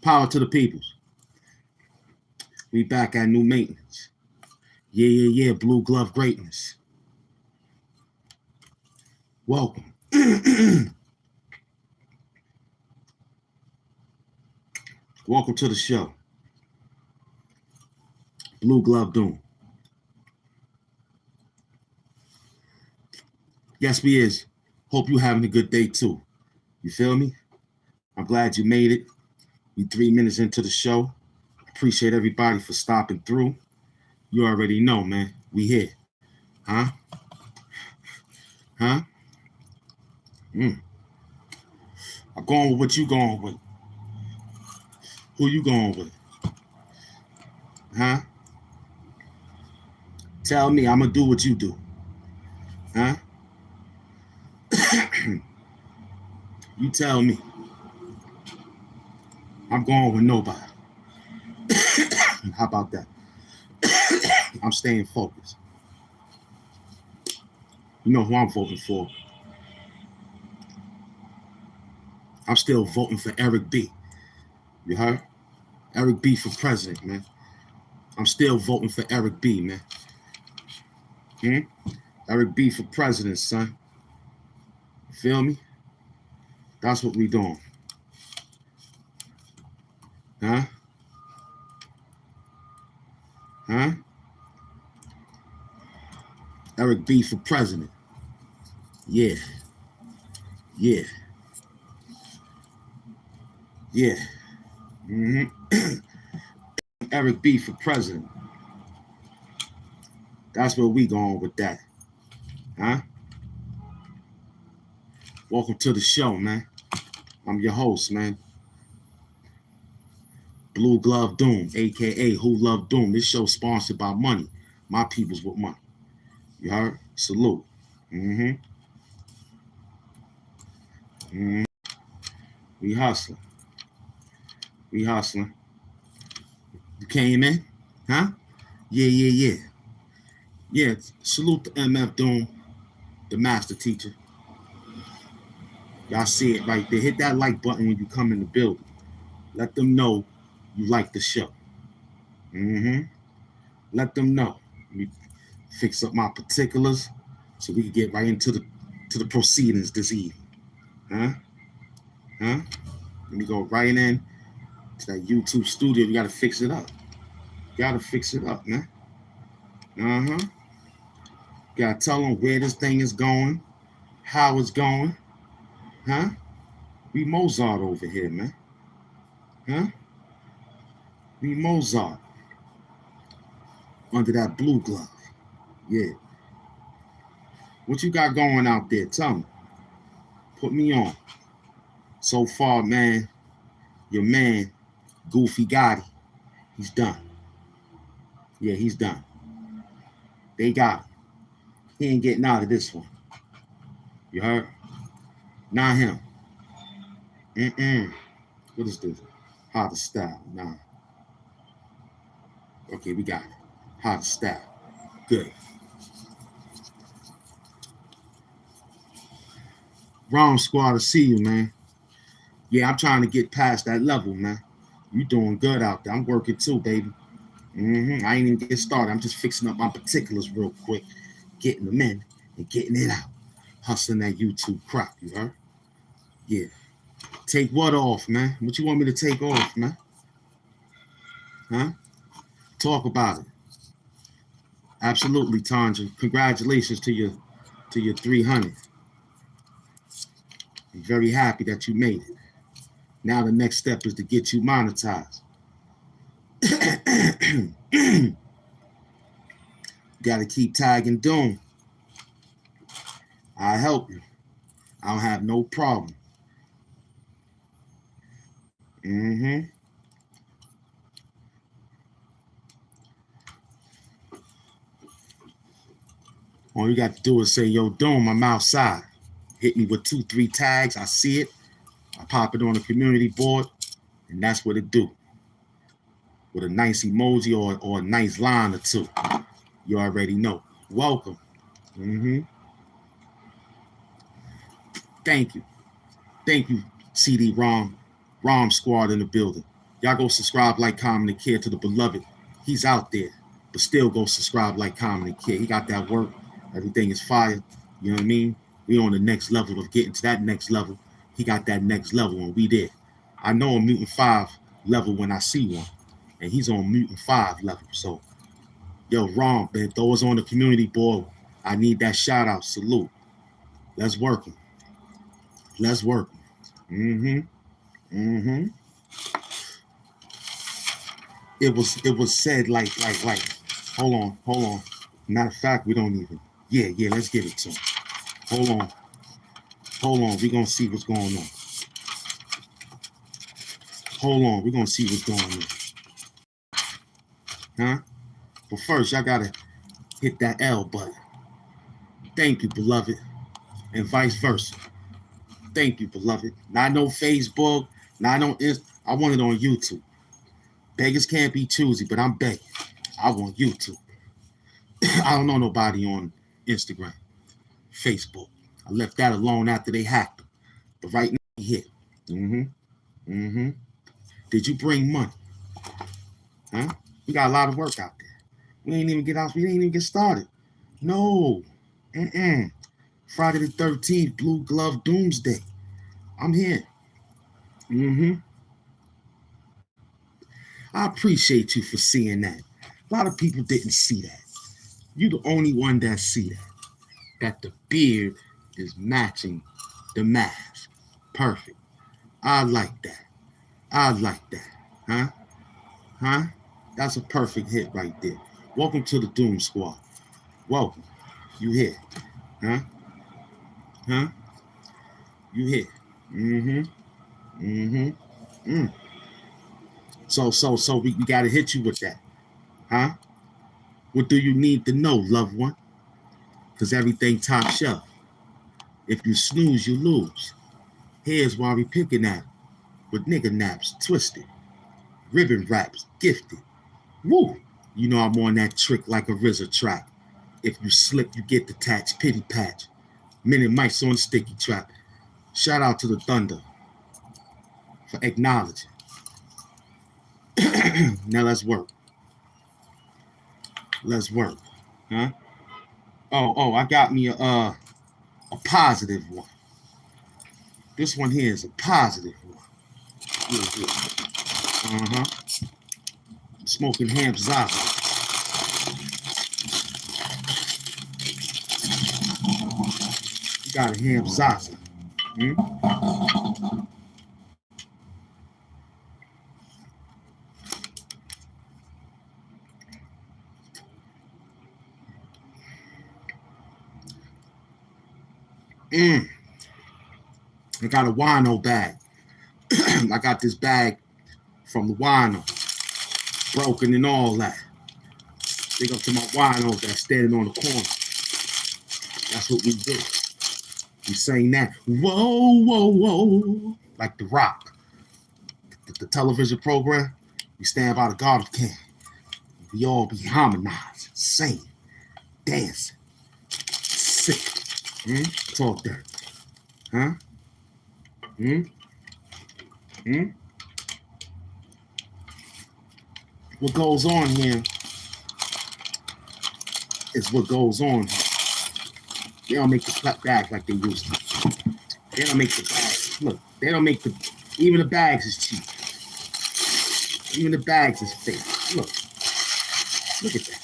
Power to the peoples. We back at new maintenance. Yeah. Blue glove greatness. Welcome. Welcome to the show. Blue glove doom. Yes, we is. Hope you having a good day too. You feel me? I'm glad you made it. We 3 minutes into the show. Appreciate everybody for stopping through. You already know, man. We here. Huh? I'm going with what you going with. Who you going with? Huh? Tell me, I'm going to do what you do. Huh? You tell me. I'm going with nobody. How about that? I'm staying focused. You know who I'm voting for. I'm still voting for Eric B. You heard? Eric B for president, man. I'm still voting for Eric B, man. Eric B for president, son. You feel me? That's what we doing. Huh? Eric B for president. Yeah. Eric B for president. That's where we going with that. Huh? Welcome to the show, man. I'm your host, man. Blue Glove Doom, a.k.a. Who Love Doom. This show sponsored by money. My peoples with money. You heard? Salute. We hustling. You came in? Huh? Yeah. Yeah, salute to MF Doom. the master teacher. Y'all see it right there. Hit that like button when you come in the building. Let them know you like the show. Let them know. Let me fix up my particulars so we can get right into the proceedings this evening. Let me go right in to that YouTube studio. You gotta fix it up. Gotta fix it up, man. Gotta tell them where this thing is going, how it's going. We Mozart over here, man. We Mozart. Under that blue glove. Yeah. What you got going out there? Tell me. Put me on. So far, man, your man, Goofy Gotti, he's done. Yeah, he's done. They got him. He ain't getting out of this one. You heard? Not him. What is this? How to style. Nah. Okay, we got it. How to style. Good. Wrong squad to see you, man. Yeah, I'm trying to get past that level, man. You doing good out there. I'm working too, baby. I ain't even get started. I'm just fixing up my particulars real quick, getting them in and getting it out. Hustling that YouTube crap, you heard? Yeah. Take what off, man? What you want me to take off, man? Talk about it. Absolutely, Tanja. Congratulations to your 300. I'm very happy that you made it. Now the next step is to get you monetized. Got to keep tagging Doom. I'll help you. I'll have no problem. All you got to do is say, yo, Doom, I'm outside. Hit me with 2-3 tags. I see it. I pop it on the community board, and that's what it do. With a nice emoji or a nice line or two. You already know. Welcome. Thank you. Thank you, CD Rom Squad in the building. Y'all go subscribe, like, comment, and care to the beloved. He's out there, but still go subscribe, like, comment, and care. He got that work. Everything is fire. You know what I mean? We on the next level of getting to that next level. He got that next level, and we there. I know a Mutant 5 level when I see one, and he's on Mutant 5 level. So, yo, Rom, man, throw us on the community board. I need that shout out. Salute. Let's work him. Let's work him. It was said like, hold on. Matter of fact, we don't even. Yeah, let's give it to him. Hold on. We're gonna see what's going on. Hold on, we're gonna see what's going on. But first, y'all gotta hit that L button. Thank you, beloved. And vice versa. Thank you, beloved. Not no Facebook, not no Insta. I want it on YouTube. Beggars can't be choosy, but I'm begging. I want YouTube. I don't know nobody on Instagram, Facebook. I left that alone after they hacked them. But right now, he hit. Did you bring money? We got a lot of work out there. We ain't even get started. No. Friday the 13th, Blue Glove Doomsday. I'm here. I appreciate you for seeing that. A lot of people didn't see that. You the only one that see that. That the beard is matching the mask. Perfect. I like that. That's a perfect hit right there. Welcome to the Doom Squad. Welcome. You here. You here. So we gotta hit you with that. What do you need to know, loved one? Because everything top shelf. If you snooze, you lose. Here's why we picking at it. With nigga naps, twisted. Ribbon wraps, gifted. Woo! You know I'm on that trick like a RZA track. If you slip, you get the tax, pity patch. Minute Mike's on the sticky trap. Shout out to the Thunder for acknowledging. Now let's work. Let's work. Huh? Oh, I got me a positive one. This one here is a positive one. Uh-huh. Smoking HAMP Zaza. You got a HAMP Zaza. I got a wino bag. I got this bag from the wino. Broken and all that. Big up to my winos that's standing on the corner. That's what we do. We sing that. Whoa, whoa, whoa. Like The Rock. The television program. We stand by the God of King. We all be harmonized, singing, dancing, sick. Talk dirty. Huh? What goes on here is what goes on here. They don't make the bags like they used to. They don't make the bags. Look, they don't make the, even the bags is cheap. Even the bags is fake. Look at that.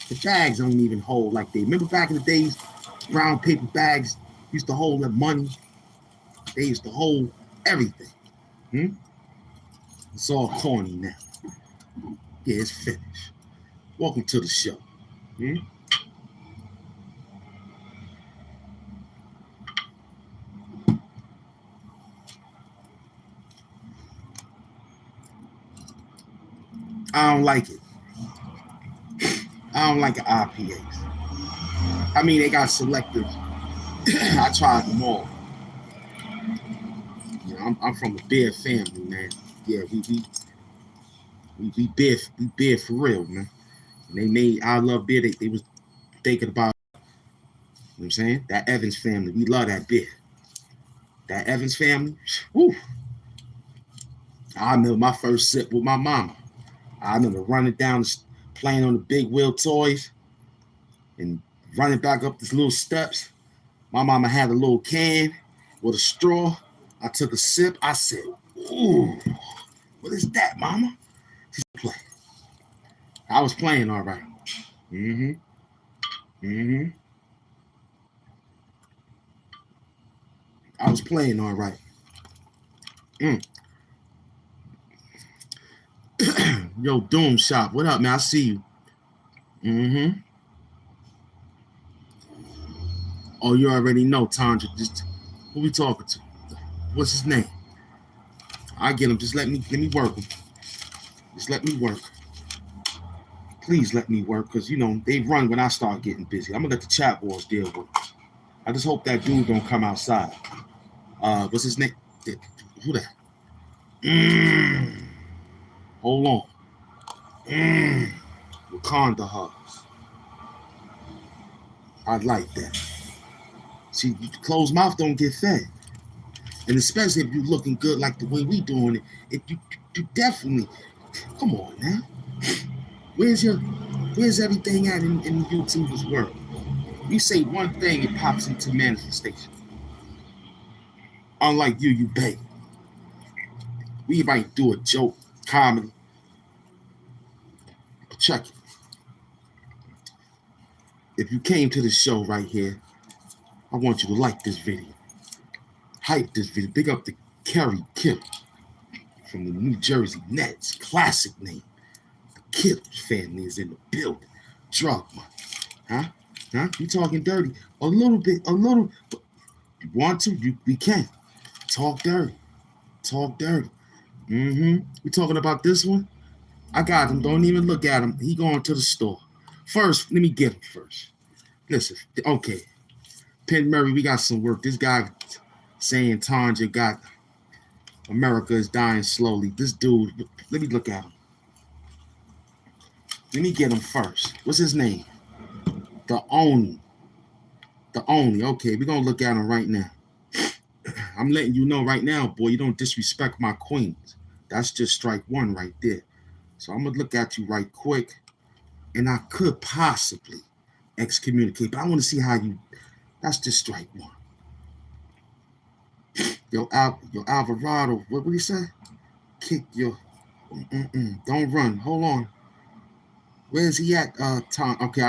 The bags don't even hold like they, remember back in the days, brown paper bags used to hold the money. They used to hold everything. It's all corny now. Yeah, it's finished. Welcome to the show. I don't like it. I don't like the IPAs. I mean, they got selective. I tried them all. You know, I'm from a beer family, man. Yeah, we beer for real, man. And they made I Love Beer. They was thinking about, you know what I'm saying? That Evans family. We love that beer. That Evans family. Woo. I remember my first sip with my mama. I remember running down, playing on the big wheel toys and running back up these little steps. My mama had a little can with a straw. I took a sip. I said, ooh, what is that, mama? She said, play. I was playing all right. I was playing all right. Yo, Doom Shop, what up, man? I see you. Oh, you already know, Tandra. Just who we talking to? What's his name? I get him. Just let me work him. Just let me work. Please let me work, because you know they run when I start getting busy. I'm gonna let the Chatwars deal with it. I just hope that dude don't come outside. What's his name? Who that? Hold on. Wakanda hugs. I like that. See, closed mouth don't get fed. And especially if you're looking good like the way we doing it, you definitely, come on now. Where's everything at in the YouTuber's world? You say one thing, it pops into manifestation. Unlike you beg. We might do a joke, comedy. Check it. If you came to the show right here, I want you to like this video. Hype this video. Big up the Kerry Killer from the New Jersey Nets. Classic name. The Killers family is in the building. Drug money. Huh? You talking dirty? A little bit. You want to? We can. Talk dirty. We talking about this one? I got him. Don't even look at him. He going to the store. First, let me get him first. Listen, okay. Penn Murray, we got some work. This guy saying Tanja got America is dying slowly. This dude, let me look at him. Let me get him first. What's his name? The Oni. The only. Okay, we're gonna look at him right now. I'm letting you know right now, boy, you don't disrespect my queens. That's just strike one right there. So I'm gonna look at you right quick, and I could possibly excommunicate, but I want to see how you. That's just strike one. Yo, Alvarado, what would he say? Kick your. Don't run. Hold on. Where's he at? Tom. Okay,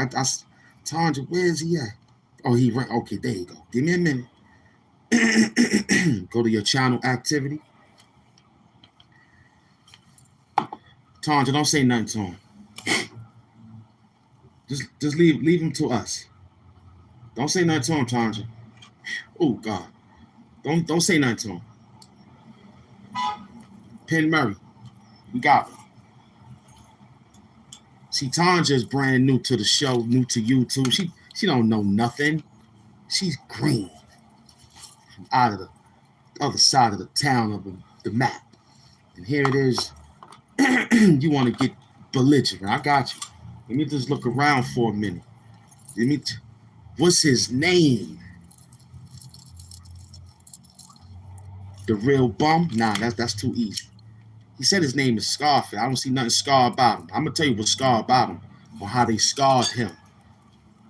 Tanja, where is he at? Oh, he ran. Okay, there you go. Give me a minute. Go to your channel activity. Tanja, don't say nothing to him. Just leave him to us. Don't say nothing to him, Tanja. Oh God. Don't say nothing to him. Penn Murray. We got him. See, Tanja is brand new to the show, new to YouTube. She don't know nothing. She's green. From out of the other side of the town of the map. And here it is. You want to get belligerent. I got you. Let me just look around for a minute. What's his name? The real bum? Nah, that's too easy. He said his name is Scarface. I don't see nothing scar about him. I'm gonna tell you what's scar about him, or how they scarred him.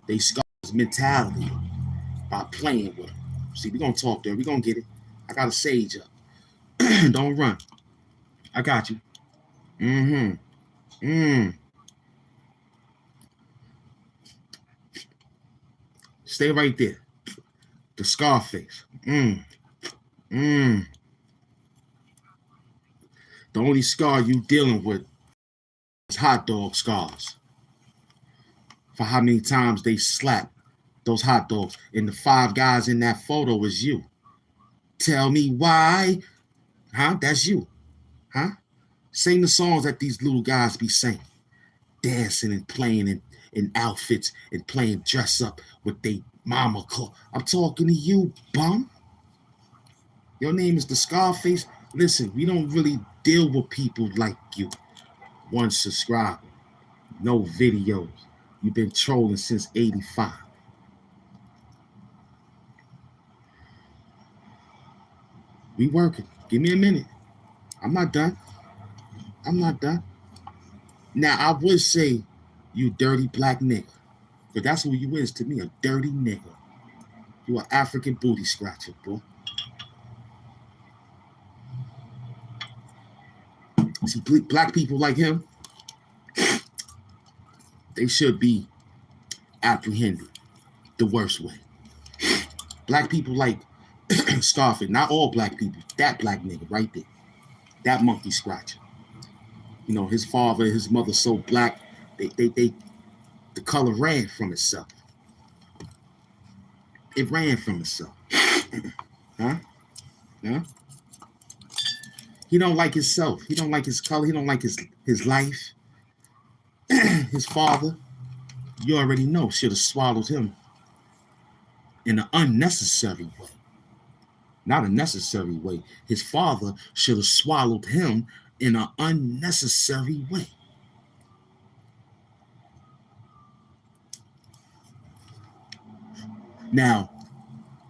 They scarred his mentality by playing with him. See, we're gonna talk there. We're gonna get it. I got a sage up. Don't run. I got you. Stay right there. The Scarface. The only scar you dealing with is hot dog scars. For how many times they slap those hot dogs. And the 5 guys in that photo is you. Tell me why. Huh? That's you. Huh? Sing the songs that these little guys be singing. Dancing and playing in outfits and playing dress up with they mama call. I'm talking to you, bum. Your name is the Scarface. Listen, we don't really deal with people like you. 1 subscriber, no videos. You've been trolling since 85. We working. Give me a minute. I'm not done. Now, I would say you dirty black nigga. Because that's who you is to me, a dirty nigga. You an African booty scratcher, bro. See, black people like him, they should be apprehended the worst way. Black people like Scarface, not all black people, that black nigga right there, that monkey scratcher. You know, his father, his mother so black, the color ran from itself. It ran from itself. Huh? He don't like himself. He don't like his color. He don't like his life. His father, you already know, should have swallowed him in an unnecessary way. Not a necessary way. His father should have swallowed him in an unnecessary way. Now,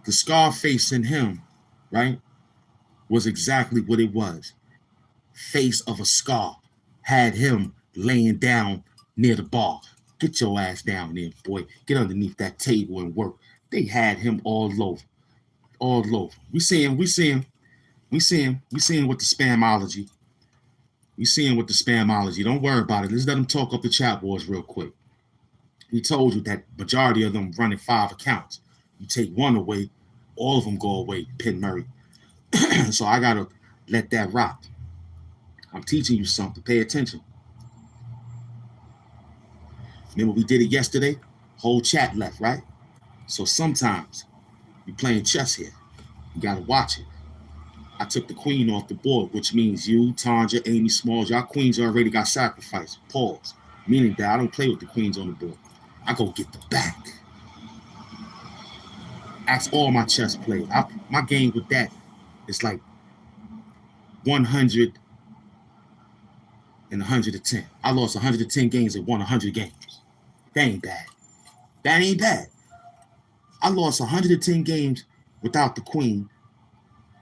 the Scarface in him, right, was exactly what it was. Face of a scar. Had him laying down near the bar. Get your ass down there, boy. Get underneath that table and work. They had him all over. All over. We see him with the spamology. We see him with the spamology. Don't worry about it. Let's let him talk up the Chatwars real quick. We told you that majority of them running 5 accounts. You take one away, all of them go away, Penn Murray. So I gotta let that rock. I'm teaching you something. Pay attention. Remember we did it yesterday? Whole chat left, right? So sometimes we playing chess here. You gotta watch it. I took the queen off the board, which means you, Tanja, Amy Smalls, y'all queens already got sacrificed. Pause. Meaning that I don't play with the queens on the board. I go get the back. Ask all my chess players. My game with that is like 100 and 110. I lost 110 games and won 100 games. That ain't bad. I lost 110 games without the queen,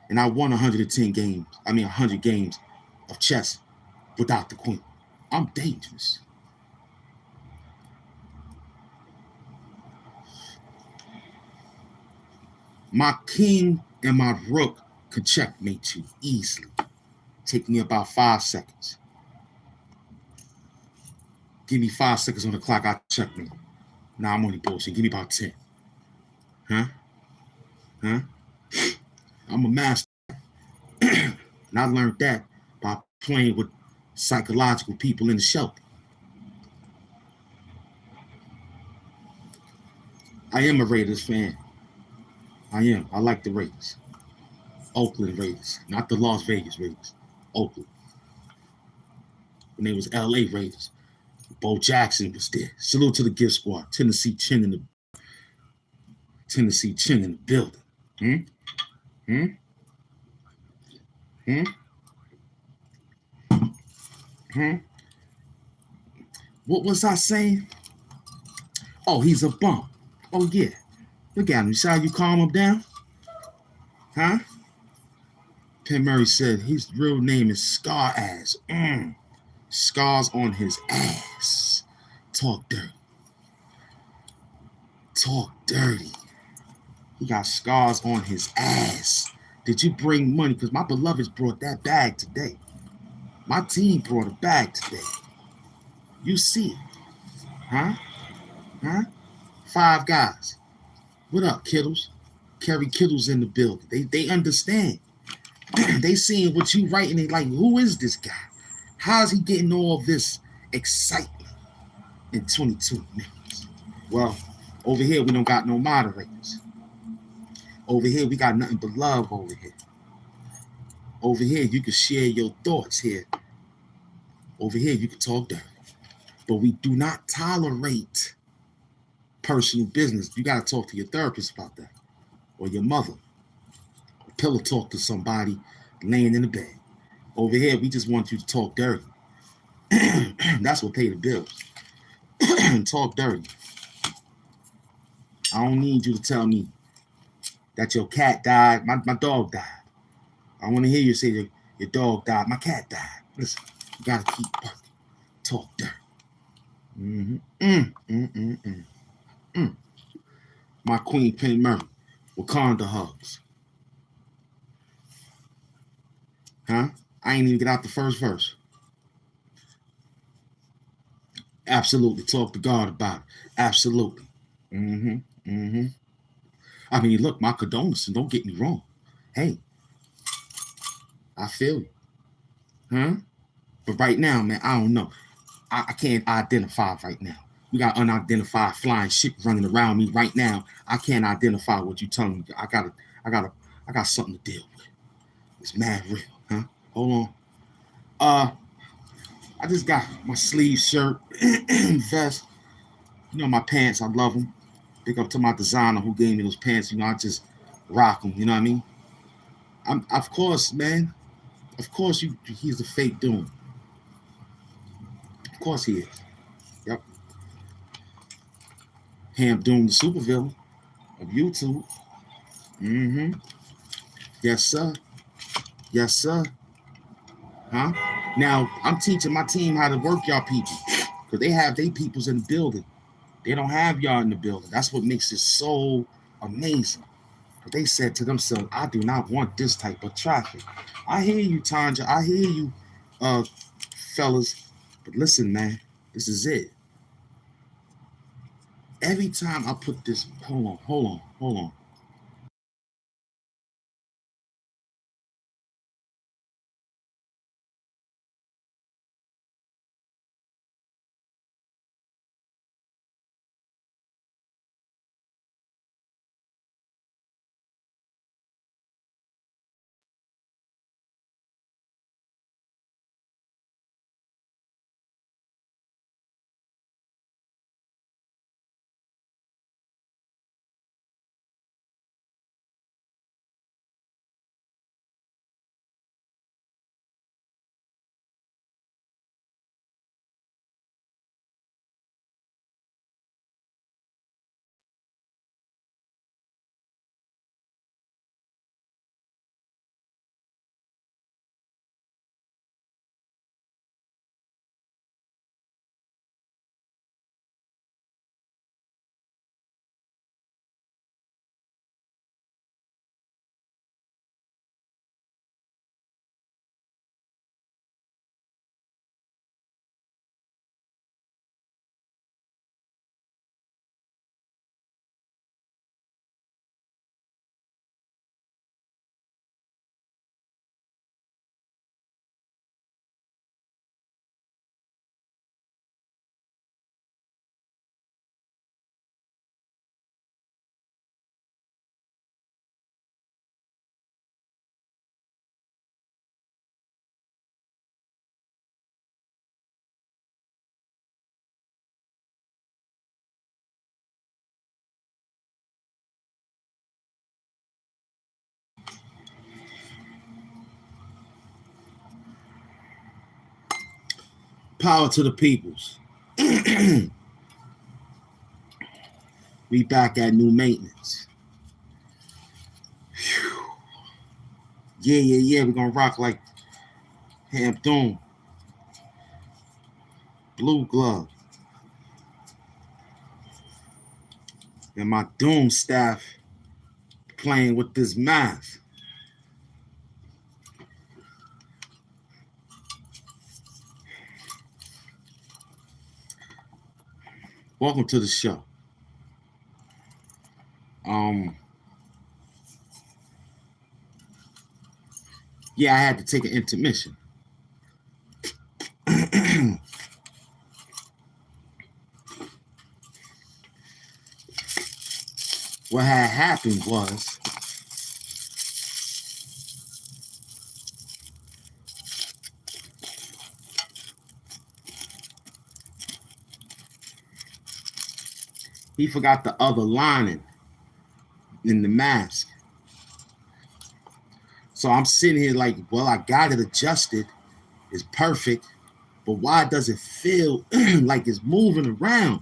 and I won 110 games. 100 games of chess without the queen. I'm dangerous. My king and my rook could checkmate you easily. Take me about 5 seconds. Give me 5 seconds on the clock, I'll checkmate. Nah, I'm only bullshit. Give me about 10. Huh? Huh? I'm a master. And I learned that by playing with psychological people in the shelter. I am a Raiders fan. I am. I like the Raiders. Oakland Raiders, not the Las Vegas Raiders. Oakland. When they was LA Raiders. Bo Jackson was there. Salute to the gift squad. Tennessee Chin in the building. Hmm? Hmm? Hmm? Hmm? What was I saying? Oh, he's a bum. Oh yeah. Look at him. You see how you calm him down? Huh? Penn Murray said his real name is Scar Ass. Scars on his ass. Talk dirty. Talk dirty. He got scars on his ass. Did you bring money? Because my beloveds brought that bag today. My team brought a bag today. You see it. Huh? Huh? 5 guys. What up, Kittles? Kerry Kittles in the building. They understand. They seeing what you writing. They like, who is this guy? How's he getting all this excitement in 22 minutes? Well, over here, we don't got no moderators. Over here, we got nothing but love over here. Over here, you can share your thoughts here. Over here, you can talk dirty. But we do not tolerate personal business. You got to talk to your therapist about that. Or your mother. Pillow talk to somebody laying in the bed. Over here, we just want you to talk dirty. That's what pay the bills. Talk dirty. I don't need you to tell me that your cat died. My dog died. I want to hear you say your dog died. My cat died. Listen, you got to keep talk dirty. My queen, Penn Murray. Wakanda hugs. Huh? I ain't even get out the first verse. Absolutely. Talk to God about it. Absolutely. I mean, look, my condolences. Don't get me wrong. Hey, I feel you. Huh? But right now, man, I don't know. I can't identify right now. We got unidentified flying shit running around me right now. I can't identify what you telling me. I got something to deal with. It's mad real, huh? Hold on. I just got my sleeve shirt, vest. You know my pants. I love them. Big up to my designer who gave me those pants. You know, I just rock them. You know what I mean? Of course, man. Of course, he's a fake Doom. Of course he is. Yep. HAMP Doom, the supervillain of YouTube. Yes, sir. Yes, sir. Huh? Now, I'm teaching my team how to work y'all people. Because they have their peoples in the building. They don't have y'all in the building. That's what makes it so amazing. But they said to themselves, I do not want this type of traffic. I hear you, Tanja. I hear you, fellas. But listen, man, this is it. Every time I put this, hold on. Power to the peoples. We back at new maintenance. Whew. Yeah. We're gonna rock like HAMP Doom. Blue glove. And my Doom staff playing with this math. Welcome to the show. Yeah, I had to take an intermission. What had happened was he forgot the other lining in the mask. So I'm sitting here like, well, I got it adjusted. It's perfect. But why does it feel like it's moving around?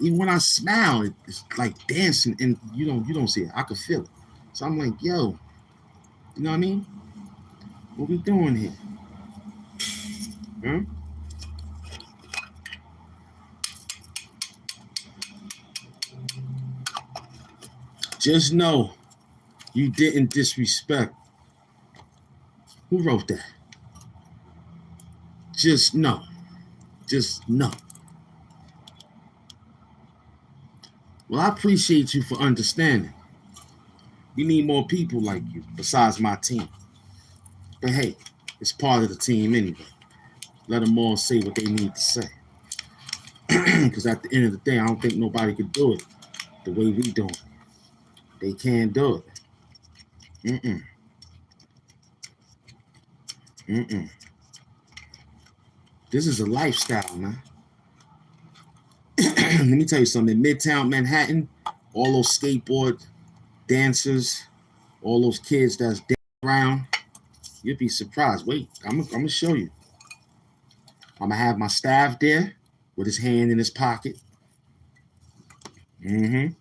Even when I smile, it's like dancing, and you don't see it. I can feel it. So I'm like, yo, you know what I mean? What we doing here? Huh? Just know you didn't disrespect. Who wrote that? Just know. Just know. Well, I appreciate you for understanding. We need more people like you besides my team. But hey, it's part of the team anyway. Let them all say what they need to say. Because at the end of the day, I don't think nobody could do it the way we do it. They can't do it. This is a lifestyle, man. Let me tell you something. In Midtown Manhattan, all those skateboard dancers, all those kids that's dancing around, you'd be surprised. Wait, I'm gonna show you. I'm gonna have my staff there with his hand in his pocket. I'm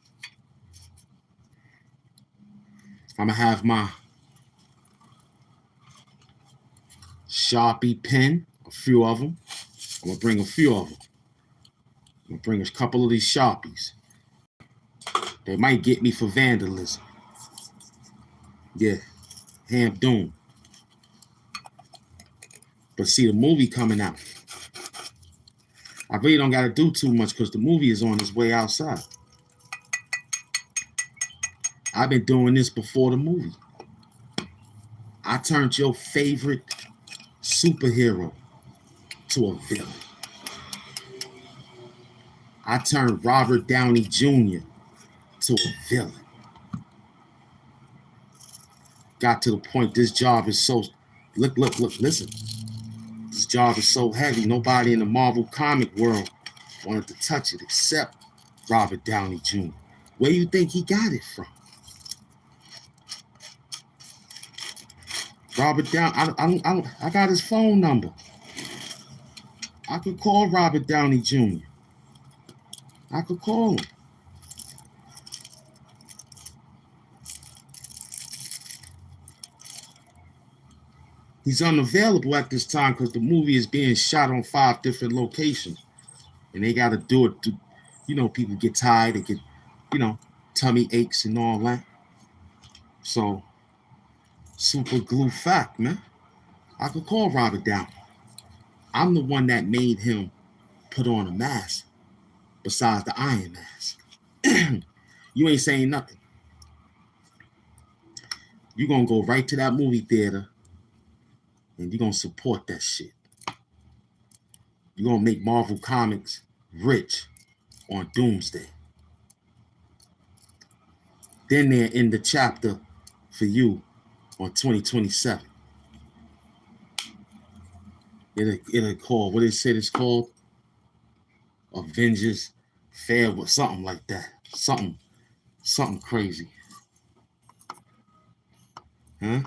gonna have my Sharpie pen, a few of them. I'm gonna bring a few of them. I'm gonna bring a couple of these Sharpies. They might get me for vandalism. Yeah, HAMP Doom. But see, the movie coming out. I really don't got to do too much because the movie is on its way outside. I've been doing this before the movie. I turned your favorite superhero to a villain. I turned Robert Downey Jr. to a villain. Got to the point this job is so... Look, listen. This job is so heavy, nobody in the Marvel comic world wanted to touch it except Robert Downey Jr. Where do you think he got it from? Robert Downey, I got his phone number. I could call Robert Downey Jr. I could call him. He's unavailable at this time because the movie is being shot on 5 different locations. And they got to do it to, people get tired, they get, tummy aches and all that. So, super glue fact, man. I could call Robert Downey. I'm the one that made him put on a mask besides the Iron Mask. You ain't saying nothing. You're going to go right to that movie theater and you're going to support that shit. You're going to make Marvel Comics rich on Doomsday. Then they're in the chapter for you on 2027. It'll call, what they said it's called? Avengers Fair, something like that. Something crazy. Huh?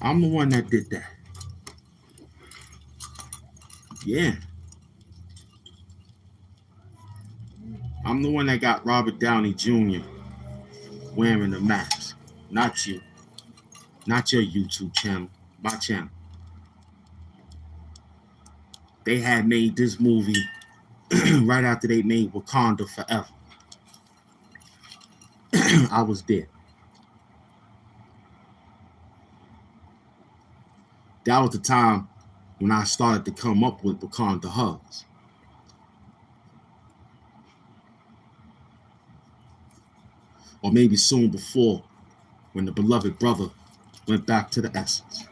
I'm the one that did that. Yeah. I'm the one that got Robert Downey Jr. wearing the mask. Not you. Not your YouTube channel. My channel. They had made this movie right after they made Wakanda Forever. I was there. That was the time when I started to come up with Wakanda hugs. Or maybe soon before, when the beloved brother went back to the essence.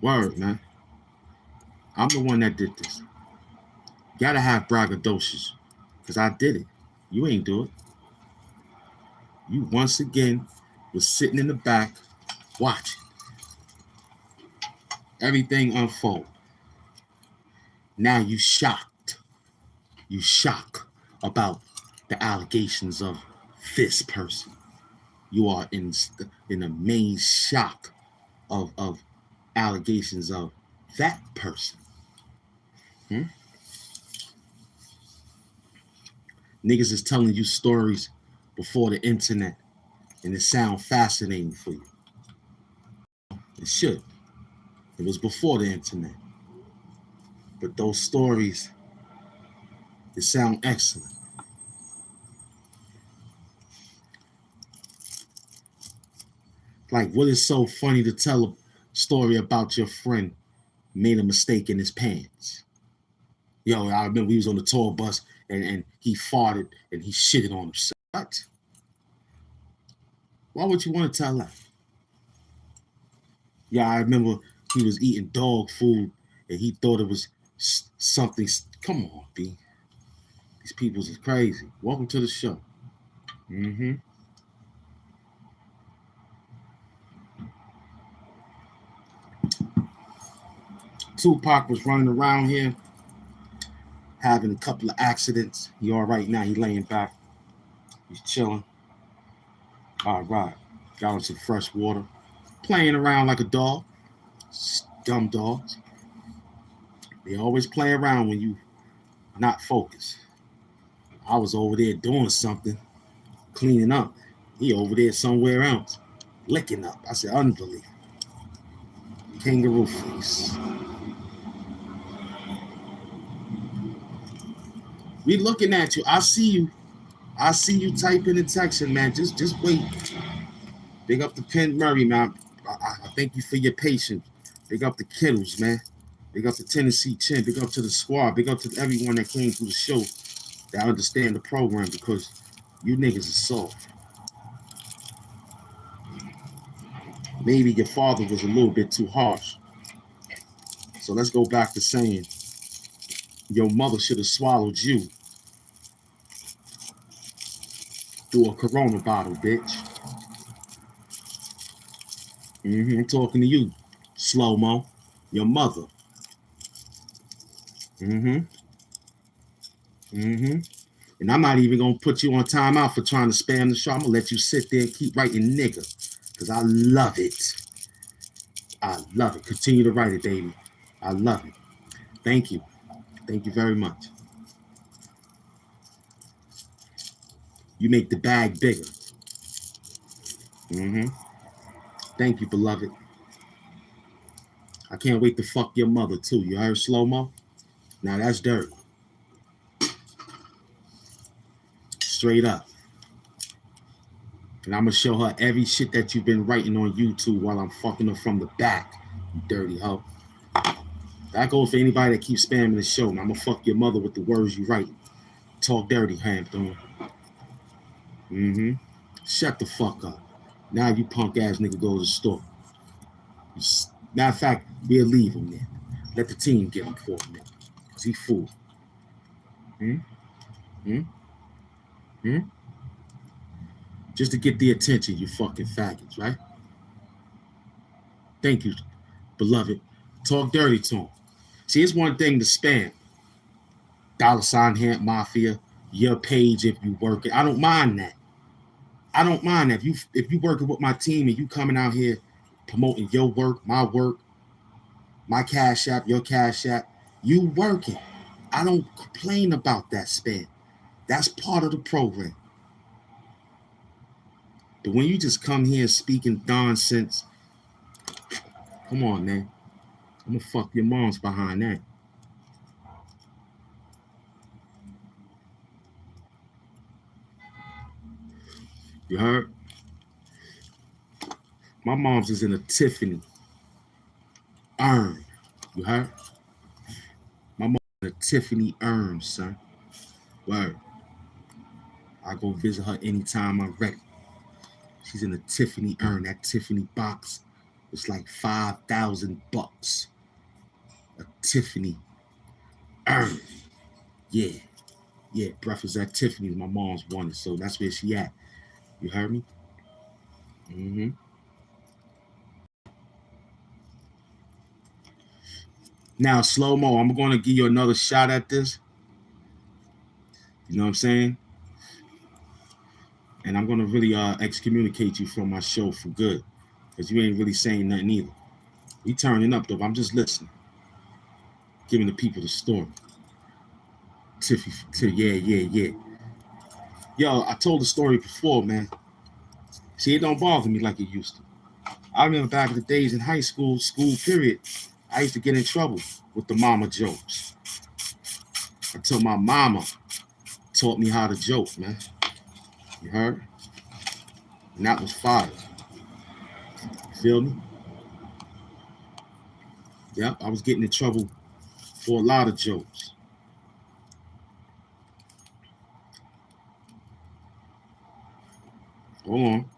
Word, man. I'm the one that did this. Gotta have braggadocious, because I did it. You ain't do it. You once again was sitting in the back watching everything unfold. Now you shocked. You shock about the allegations of this person. You are in amazed shock of allegations of that person. Niggas is telling you stories before the internet, and it sound fascinating for you. It should. It was before the internet. But those stories, they sound excellent. Like, what is so funny to tell a story about your friend made a mistake in his pants? Yo, I remember we was on the tour bus and he farted and he shitted on himself. What? Why would you want to tell that? Yeah, I remember he was eating dog food and he thought it was something. Come on, B. These peoples is crazy. Welcome to the show. Tupac was running around here having a couple of accidents. He all right now. He laying back. He's chilling. All right. Got him some fresh water. Playing around like a dog. Dumb dogs. They always play around when you not focused. I was over there doing something, cleaning up. He over there somewhere else, licking up. I said, unbelievable. Kangaroo face. We looking at you. I see you. I see you typing and texting, man. Just wait. Big up to Penn Murray, man. I thank you for your patience. Big up the Kittles, man. Big up to Tennessee Chin. Big up to the squad. Big up to everyone that came through the show that understand the program, because you niggas are soft. Maybe your father was a little bit too harsh. So let's go back to saying your mother should have swallowed you through a Corona bottle, bitch. I'm talking to you, slow-mo. Your mother. And I'm not even gonna put you on timeout for trying to spam the show. I'm gonna let you sit there and keep writing nigga, because I love it. I love it. Continue to write it, baby. I love it. Thank you. Thank you very much. You make the bag bigger. Thank you, beloved. I can't wait to fuck your mother, too. You heard slow-mo? Now that's dirty. Straight up. And I'm going to show her every shit that you've been writing on YouTube while I'm fucking her from the back, you dirty hoe. That goes for anybody that keeps spamming the show. And I'm going to fuck your mother with the words you write. Talk dirty, Hampton. Shut the fuck up. Now you punk ass nigga go to the store. Matter of fact, we'll leave him there. Let the team get him for a minute. Because he fool. Just to get the attention, you fucking faggots, right? Thank you, beloved. Talk dirty to him. See, it's one thing to spam. $ HAMP Mafia, your page if you work it. I don't mind that. I don't mind that. If you working with my team and you coming out here promoting your work, my work, My Cash App, your Cash App, you working. I don't complain about that spend. That's part of the program. But when you just come here speaking nonsense, come on, man. I'm gonna fuck your moms behind that. You heard? My mom's is in a Tiffany urn. You heard? My mom's in a Tiffany urn, son. Word. I go visit her anytime I'm ready. She's in a Tiffany urn. That Tiffany box was like $5,000. A Tiffany urn. Yeah. Yeah, breakfast at Tiffany's. My mom's wanted, so that's where she at. You heard me? Mm-hmm. Now, slow mo, I'm gonna give you another shot at this. You know what I'm saying? And I'm gonna really excommunicate you from my show for good, because you ain't really saying nothing either. We turning up though. I'm just listening, giving the people the story. Yeah. Yo, I told the story before, man. See, it don't bother me like it used to. I remember back in the days in high school, period, I used to get in trouble with the mama jokes until my mama taught me how to joke, man. You heard? And that was fire. You feel me? Yep, I was getting in trouble for a lot of jokes. Hold on.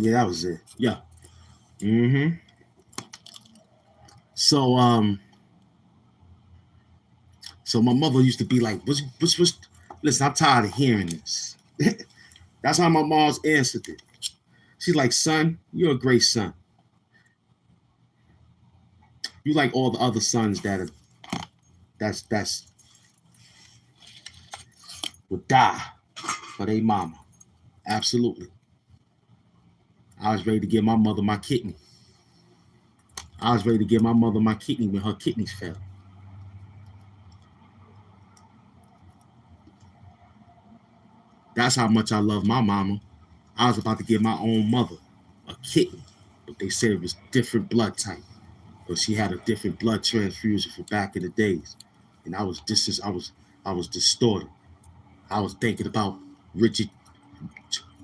Yeah, that was it. Yeah. Mm-hmm. So so my mother used to be like, what's listen, I'm tired of hearing this. That's how my mom's answered it. She's like, son, you're a great son. You like all the other sons that's would die for their mama. Absolutely. I was ready to give my mother my kidney. I was ready to give my mother my kidney when her kidneys failed. That's how much I love my mama. I was about to give my own mother a kidney, but they said it was different blood type. But she had a different blood transfusion for back in the days. And I was distorted. I was thinking about Richard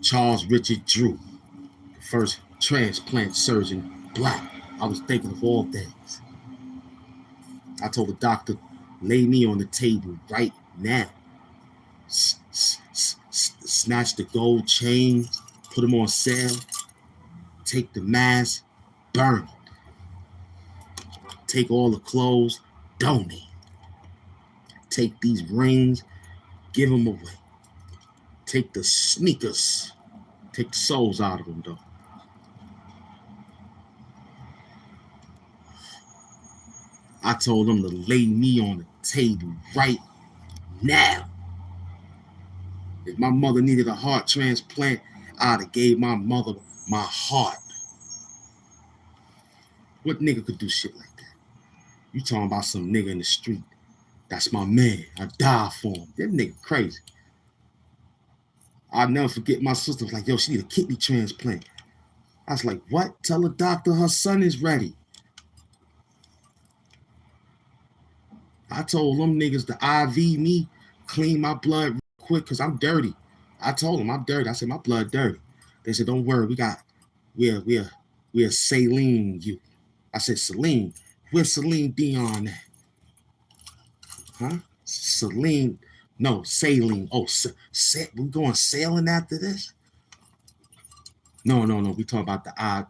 Charles Richard Drew, the first transplant surgeon, black. I was thinking of all things. I told the doctor, lay me on the table right now. Snatch the gold chains, put them on sale, take the mask, burn it. Take all the clothes, donate. Take these rings, give them away. Take the sneakers, take the soles out of them though. I told them to lay me on the table right now. If my mother needed a heart transplant, I'd have gave my mother my heart. What nigga could do shit like that? You talking about some nigga in the street. That's my man. I die for him. That nigga crazy. I'll never forget my sister was like, yo, she need a kidney transplant. I was like, what? Tell the doctor her son is ready. I told them niggas to IV me, clean my blood real quick, because I'm dirty. I told them I'm dirty. I said, my blood dirty. They said, don't worry, we're saline you. I said, Celine, where's Celine Dion at? Huh? Celine, no, saline. Oh, we going sailing after this? No. We talking about the odd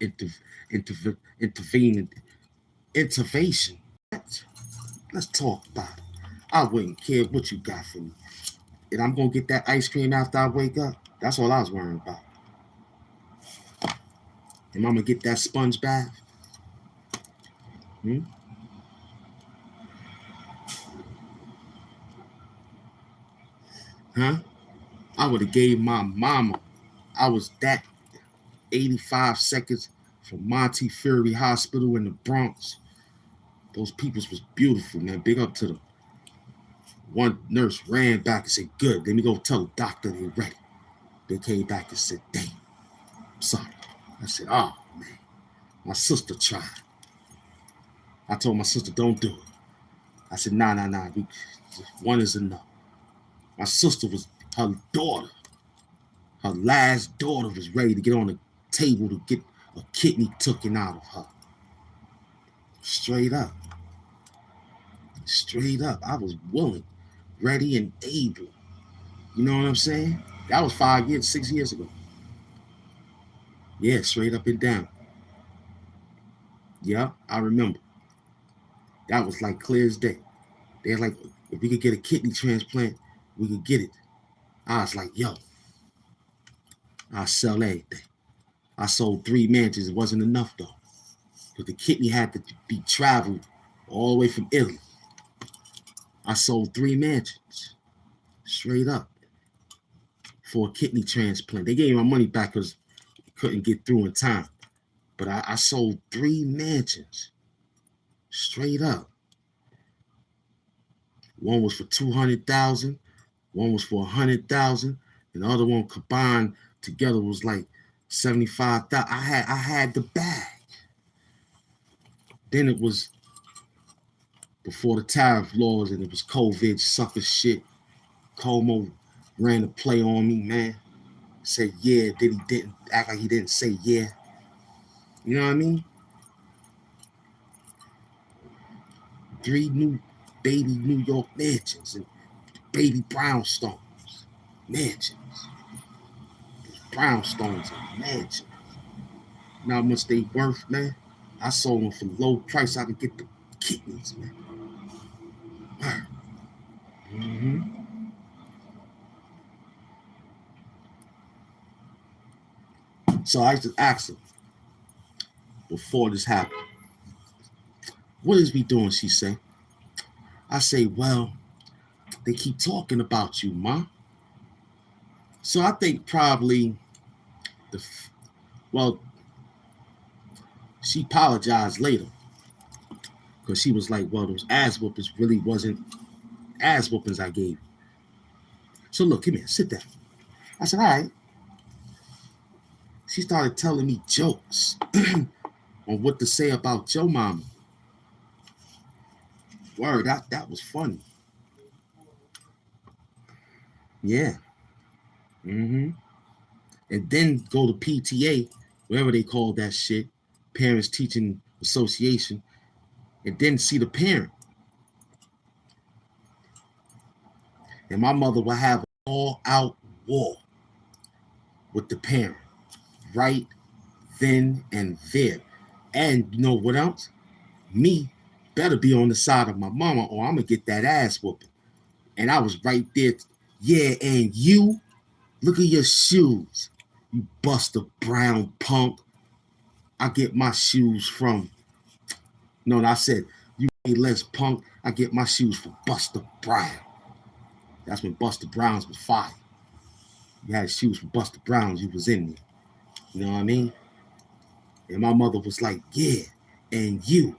intervention. Let's talk about it. I wouldn't care what you got for me. And I'm gonna get that ice cream after I wake up. That's all I was worrying about. Am I gonna get that sponge bath? Huh? I would have gave my mama. I was that 85 seconds from Montefiore Hospital in the Bronx. Those peoples was beautiful, man. Big up to them. One nurse ran back and said, good. Let me go tell the doctor they're ready. They came back and said, damn, I'm sorry. I said, oh, man. My sister tried. I told my sister, don't do it. I said, nah. One is enough. My sister was, her daughter, her last daughter was ready to get on the table to get a kidney taken out of her. Straight up. I was willing, ready, and able. You know what I'm saying? That was 6 years ago. Yeah, straight up and down. Yeah, I remember. That was like clear as day. They're like, if we could get a kidney transplant, we could get it. I was like, yo, I'll sell everything. I sold 3 mansions. It wasn't enough, though. Because the kidney had to be traveled all the way from Italy. I sold 3 mansions. Straight up. For a kidney transplant. They gave me my money back because we couldn't get through in time. But I sold 3 mansions. Straight up. One was for 200,000. One was for 100,000. And the other one combined together was like 75,000. I had the bag. Then it was before the tariff laws and it was COVID sucker shit. Como ran a play on me, man. Said yeah, then he didn't act like he didn't say yeah. You know what I mean? 3 new baby New York mansions and baby brownstones. Mansions. Brownstones and mansions. You know how much they worth, man? I sold them for low price. I could get the kidneys, man. Mm-hmm. So I used to ask her before this happened, what is we doing, she say? I say, well, they keep talking about you, Ma. So I think probably she apologized later because she was like, well, those ass whoopings really wasn't ass whoopings I gave you. So look, come here, sit down. I said, all right. She started telling me jokes on what to say about your mama. Word, that was funny. Yeah. Mm-hmm. And then go to PTA, whatever they call that shit, Parents Teaching Association, and then see the parent. And my mother would have an all-out war with the parent right then and there. And you know what else? Me better be on the side of my mama or I'm going to get that ass whooping. And I was right there. Yeah, and you, look at your shoes. You Buster Brown punk. I get my shoes from, no, I said, you less punk. I get my shoes from Buster Brown. That's when Buster Browns was fire. You had shoes from Buster Browns, you was in there. You know what I mean? And my mother was like, yeah, and you.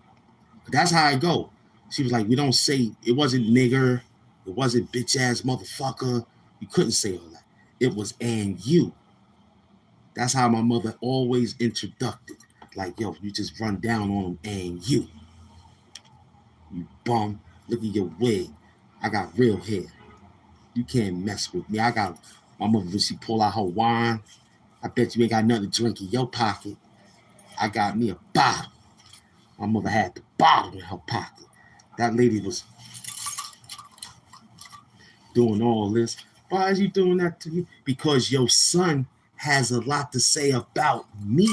That's how I go. She was like, we don't say, it wasn't nigger, it wasn't bitch ass motherfucker. You couldn't say all that. It was and you. That's how my mother always introduced it. Like, yo, you just run down on them and you. You bum. Look at your wig. I got real hair. You can't mess with me. I got, my mother, when she pull out her wine, I bet you ain't got nothing to drink in your pocket. I got me a bottle. My mother had the bottle in her pocket. That lady was doing all this. Why is you doing that to me? Because your son has a lot to say about me.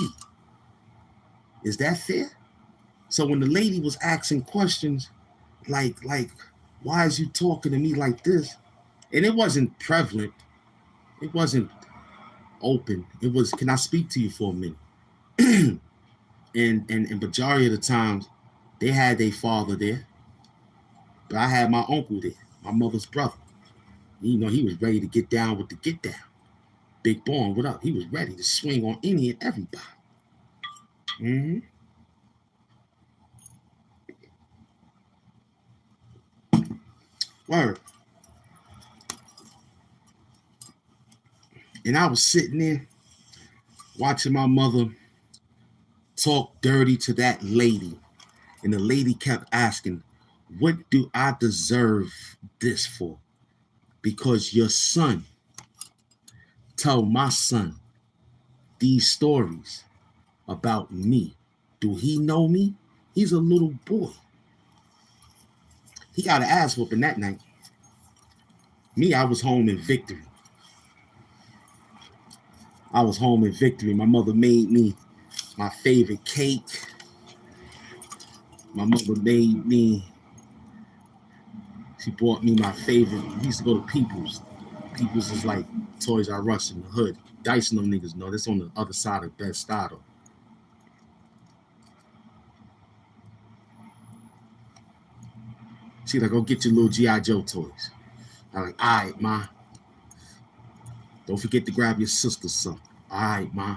Is that fair? So when the lady was asking questions like, why is you talking to me like this? And it wasn't prevalent. It wasn't open. It was, can I speak to you for a minute? and majority of the times, they had their father there. But I had my uncle there, my mother's brother. You know, he was ready to get down with the get down. Big Born, what up? He was ready to swing on any and everybody. Mm-hmm. Word. And I was sitting there watching my mother talk dirty to that lady. And the lady kept asking, what do I deserve this for? Because your son told my son these stories about me. Do he know me? He's a little boy. He got an ass whooping that night. Me, I was home in victory. I was home in victory. My mother made me my favorite cake. My mother made me, she bought me my favorite. We used to go to People's. People's is like Toys R Us in the hood. Dice and them niggas know. That's on the other side of Bed-Stuy. She like, go get your little G.I. Joe toys. I'm like, all right, ma. Don't forget to grab your sister some. All right, ma.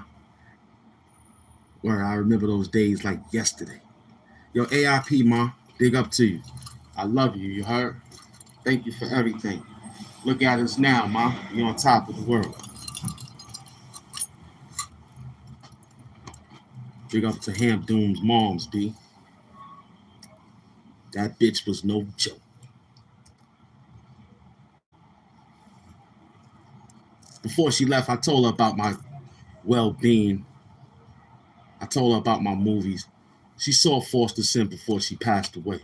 Where I remember those days like yesterday. Yo, AIP, ma. Big up to you. I love you, you heard? Thank you for everything. Look at us now, ma. You're on top of the world. Big up to HAMP Doom's moms, B. That bitch was no joke. Before she left, I told her about my well-being. I told her about my movies. She saw Forced Descent before she passed away.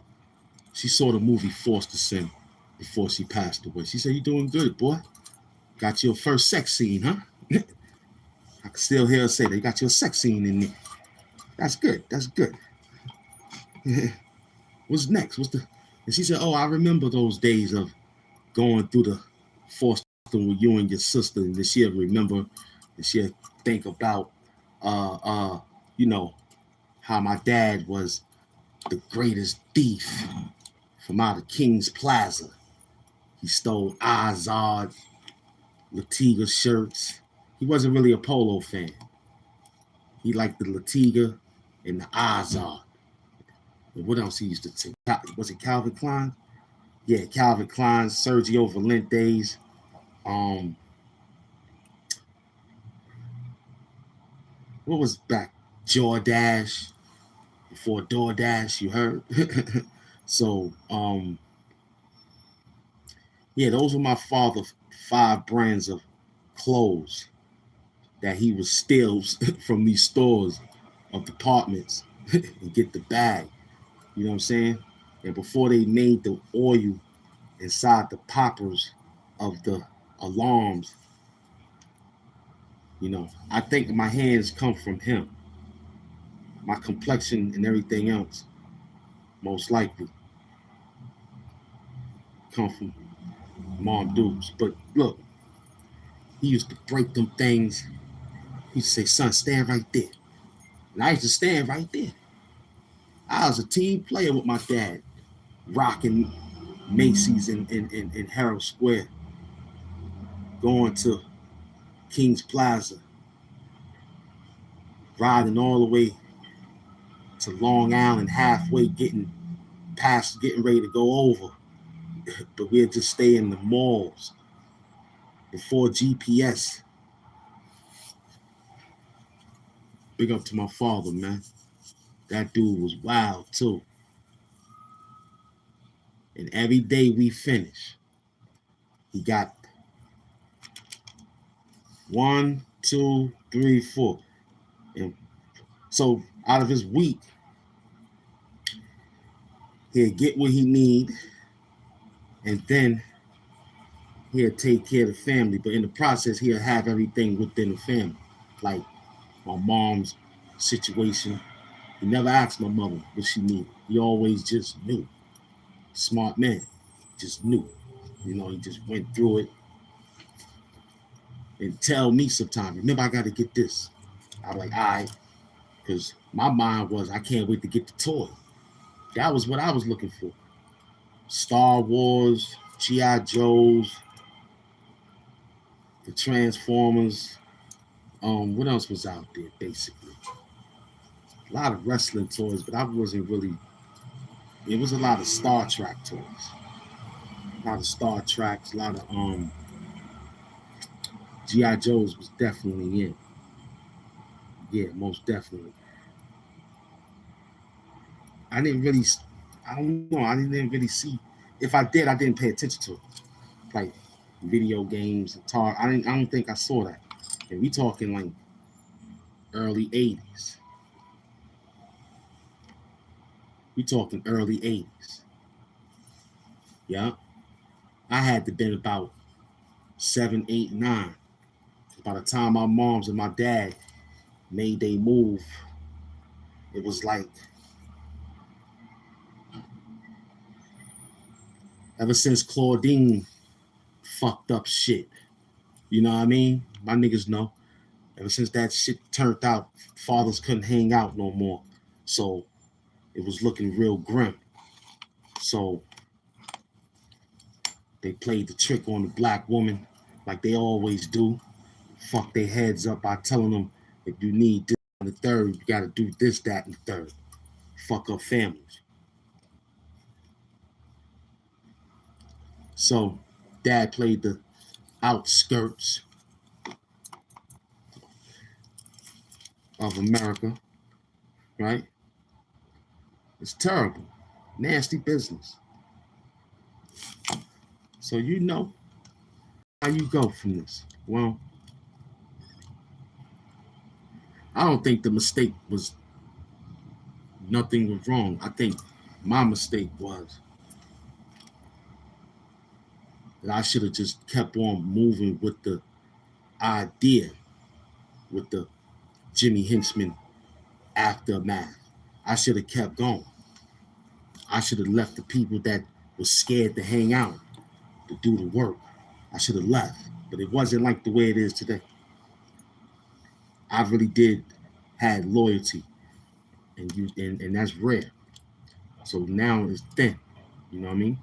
She saw the movie Forced Descent before she passed away. She said, you doing good, boy. Got your first sex scene, huh? I can still hear her say that. You got your sex scene in there. That's good. That's good. What's next? And she said, oh, I remember those days of going through the Forced Descent with you and your sister. And then she'll remember, and she'll think about, you know, how my dad was the greatest thief from out of King's Plaza. He stole Azad, Latiga shirts. He wasn't really a polo fan. He liked the Latiga and the Azad. And what else he used to take? Was it Calvin Klein? Yeah, Calvin Klein, Sergio Valentes. What was back? Jordache. Before DoorDash, you heard? So, yeah, those were my father's 5 brands of clothes that he would steal from these stores of departments and get the bag. You know what I'm saying? And before they made the oil inside the poppers of the alarms, you know, I think my hands come from him. My complexion and everything else, most likely, come from Mom Dukes. But look, he used to break them things. He used to say, son, stand right there. And I used to stand right there. I was a team player with my dad, rocking Macy's in Herald Square, going to King's Plaza, riding all the way to Long Island, halfway getting ready to go over. But we'd just stay in the malls before GPS. Big up to my father, man. That dude was wild too. And every day we finish, he got 1, 2, 3, 4. And so out of his week, he'll get what he need, and then he'll take care of the family. But in the process, he'll have everything within the family. like my mom's situation. He never asked my mother what she needed. He always just knew. Smart man, just knew. You know, he just went through it and tell me sometimes, remember I got to get this. I'm like, all right, because my mind was, I can't wait to get the toy. That was what I was looking for. Star Wars, G.I. Joes, the Transformers. What else was out there, basically? A lot of wrestling toys, but I wasn't really, it was a lot of Star Trek toys. A lot of Star Treks, a lot of G.I. Joes was definitely in. Yeah, most definitely. I didn't really, I don't know, I didn't really see. If I did, I didn't pay attention to it. Like video games and talk. I don't think I saw that. And we talking like early 80s. We talking early 80s. Yeah. I had to been about 7, 8, 9. By the time my moms and my dad made they move, it was like ever since Claudine fucked up shit. You know what I mean? My niggas know. Ever since that shit turned out, fathers couldn't hang out no more. So it was looking real grim. So they played the trick on the black woman like they always do. Fuck their heads up by telling them, if you need this and the third, you gotta do this, that, and the third. Fuck up families. So dad played the outskirts of America, right? It's terrible. Nasty business. So you know how you go from this. Well, I don't think the mistake was nothing was wrong. I think my mistake was that I should have just kept on moving with the idea, with the Jimmy Hinchman aftermath. I should have kept going. I should have left the people that was scared to hang out, to do the work. I should have left, but it wasn't like the way it is today. I really did had loyalty, and that's rare. So now it's thin. You know what I mean?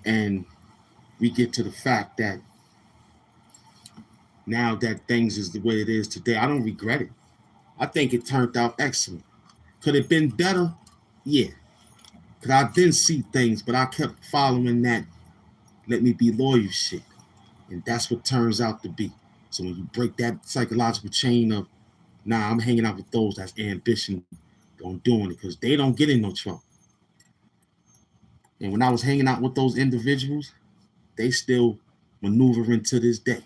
And we get to the fact that now that things is the way it is today, I don't regret it. I think it turned out excellent. Could it have been better? Yeah. Because I didn't see things, but I kept following that let me be loyal shit. And that's what turns out to be. So when you break that psychological chain of, nah, I'm hanging out with those that's ambition on doing it, because they don't get in no trouble. And when I was hanging out with those individuals, they still maneuvering to this day.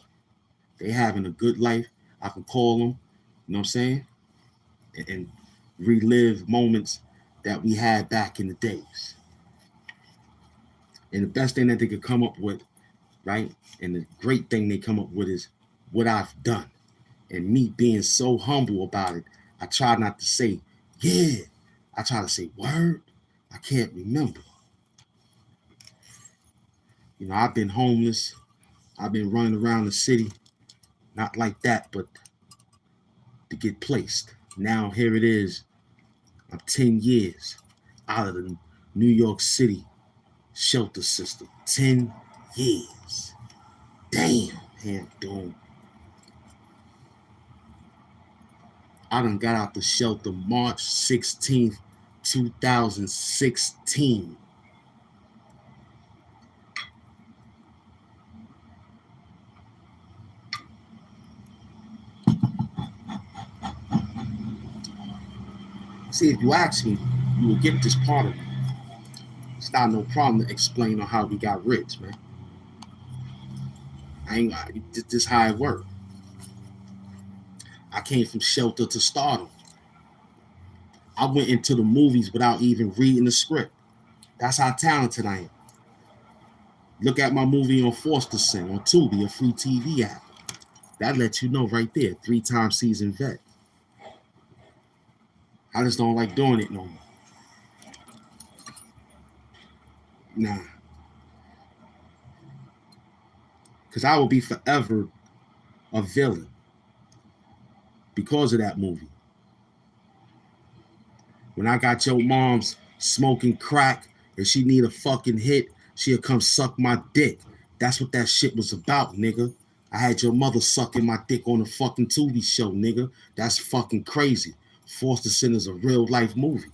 They having a good life. I can call them, you know what I'm saying? And relive moments that we had back in the days. And the best thing that they could come up with, right? And the great thing they come up with is what I've done. And me being so humble about it, I try not to say, yeah. I try to say, word. I can't remember. You know, I've been homeless. I've been running around the city. Not like that, but to get placed. Now here it is. I'm 10 years out of the New York City shelter system. 10 years. Damn, Hamp Doom. I done got out the shelter March 16th, 2016. See, if you ask me, you will get this part of it. It's not no problem to explain on how we got rich, man. This how it worked. I came from shelter to stardom. I went into the movies without even reading the script. That's how talented I am. Look at my movie on Foster Sin on Tubi, a free TV app. That lets you know right there, 3-time seasoned vet. I just don't like doing it no more. Nah. Because I will be forever a villain because of that movie. When I got your mom's smoking crack and she need a fucking hit, she'll come suck my dick. That's what that shit was about, nigga. I had your mother sucking my dick on a fucking TV show, nigga. That's fucking crazy. Foster Sin is a real life movie.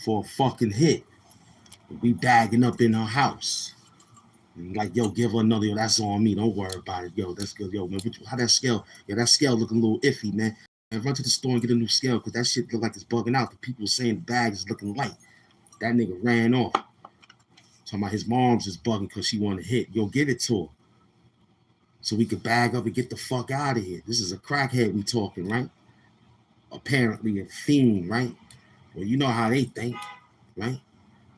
For a fucking hit. We bagging up in her house. And like, yo, give her another, yo, that's on me. Don't worry about it. Yo, that's good. Yo, man, how that scale? Yeah, that scale looking a little iffy, man. And run to the store and get a new scale because that shit look like it's bugging out. The people were saying the bag is looking light. That nigga ran off. Talking about his mom's is bugging because she wanted to hit. Yo, give it to her. So we could bag up and get the fuck out of here. This is a crackhead we talking, right? Apparently a fiend, right? Well, you know how they think, right?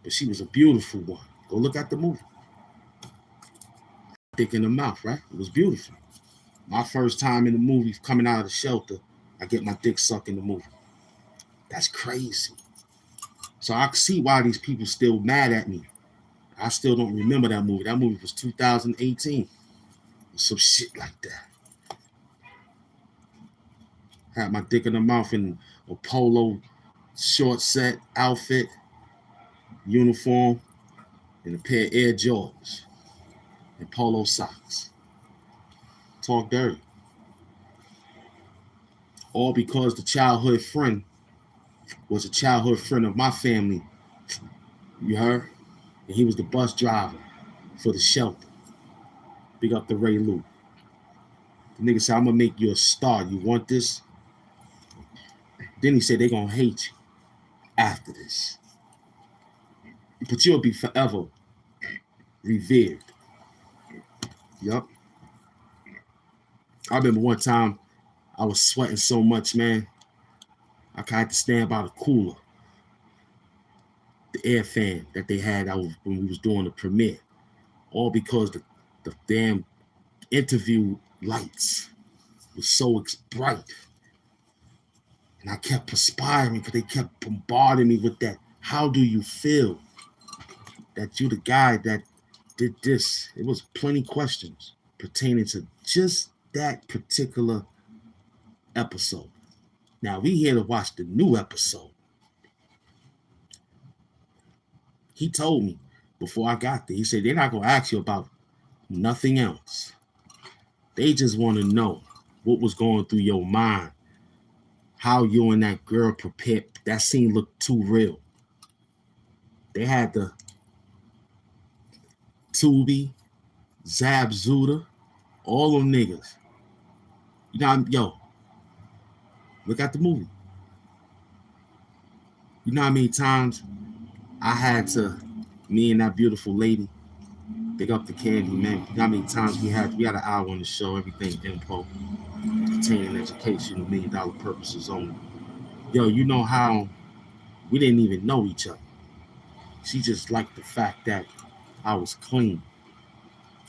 But she was a beautiful one. Go look at the movie. Dick in the mouth, right? It was beautiful. My first time in the movie, coming out of the shelter, I get my dick sucked in the movie. That's crazy. So I see why these people still mad at me. I still don't remember that movie. That movie was 2018. Some shit like that. Had my dick in the mouth in a polo short set outfit, uniform, and a pair of Air Jordans and polo socks. Talk dirty. All because the childhood friend was a childhood friend of my family. You heard? And he was the bus driver for the shelter. Big up the Ray Lou. The nigga said, I'm gonna make you a star. You want this? Then he said, they're gonna hate you after this. But you'll be forever revered. Yup. I remember one time I was sweating so much, man. I had to stand by the cooler. The air fan that they had when we was doing the premiere. All because the damn interview lights was so bright. And I kept perspiring because they kept bombarding me with that. How do you feel that you the guy that did this? It was plenty questions pertaining to just that particular episode. Now we here to watch the new episode. He told me before I got there, he said, they're not going to ask you about nothing else. They just want to know what was going through your mind, how you and that girl prepared. That scene looked too real. They had the Tubi, Zab Zuda, all them niggas. You know, yo, look at the movie. You know how many times I had to, me and that beautiful lady, pick up the candy, man. You know how many times we had an hour on the show, everything info, containing education, $1 million purposes only. Yo, you know how we didn't even know each other. She just liked the fact that I was clean.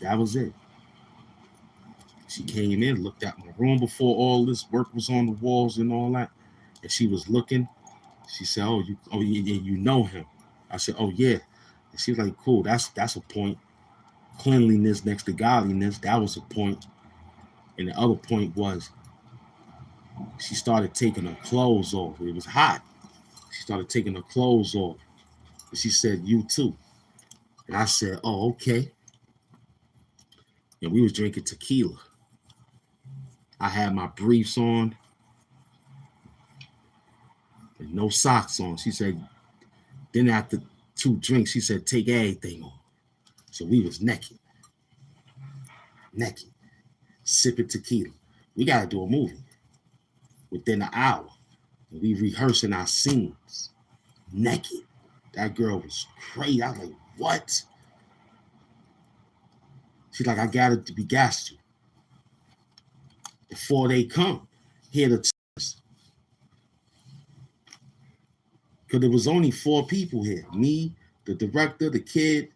That was it. She came in, looked at my room before all this work was on the walls and all that. And she was looking. She said, you know him. I said, oh yeah. And she was like, cool, that's a point. Cleanliness next to godliness, that was a point. And the other point was she started taking her clothes off. It was hot. She started taking her clothes off. And she said, you too. And I said, oh, okay. And we was drinking tequila. I had my briefs on and no socks on. She said, then after 2 drinks, she said, take everything on. So we was naked, sipping tequila. We got to do a movie within an hour. And we rehearsing our scenes, naked. That girl was crazy. I was like, what? She's like, I got to be gassed you. Before they come, here to test. Because there was only 4 people here. Me, the director, the kid,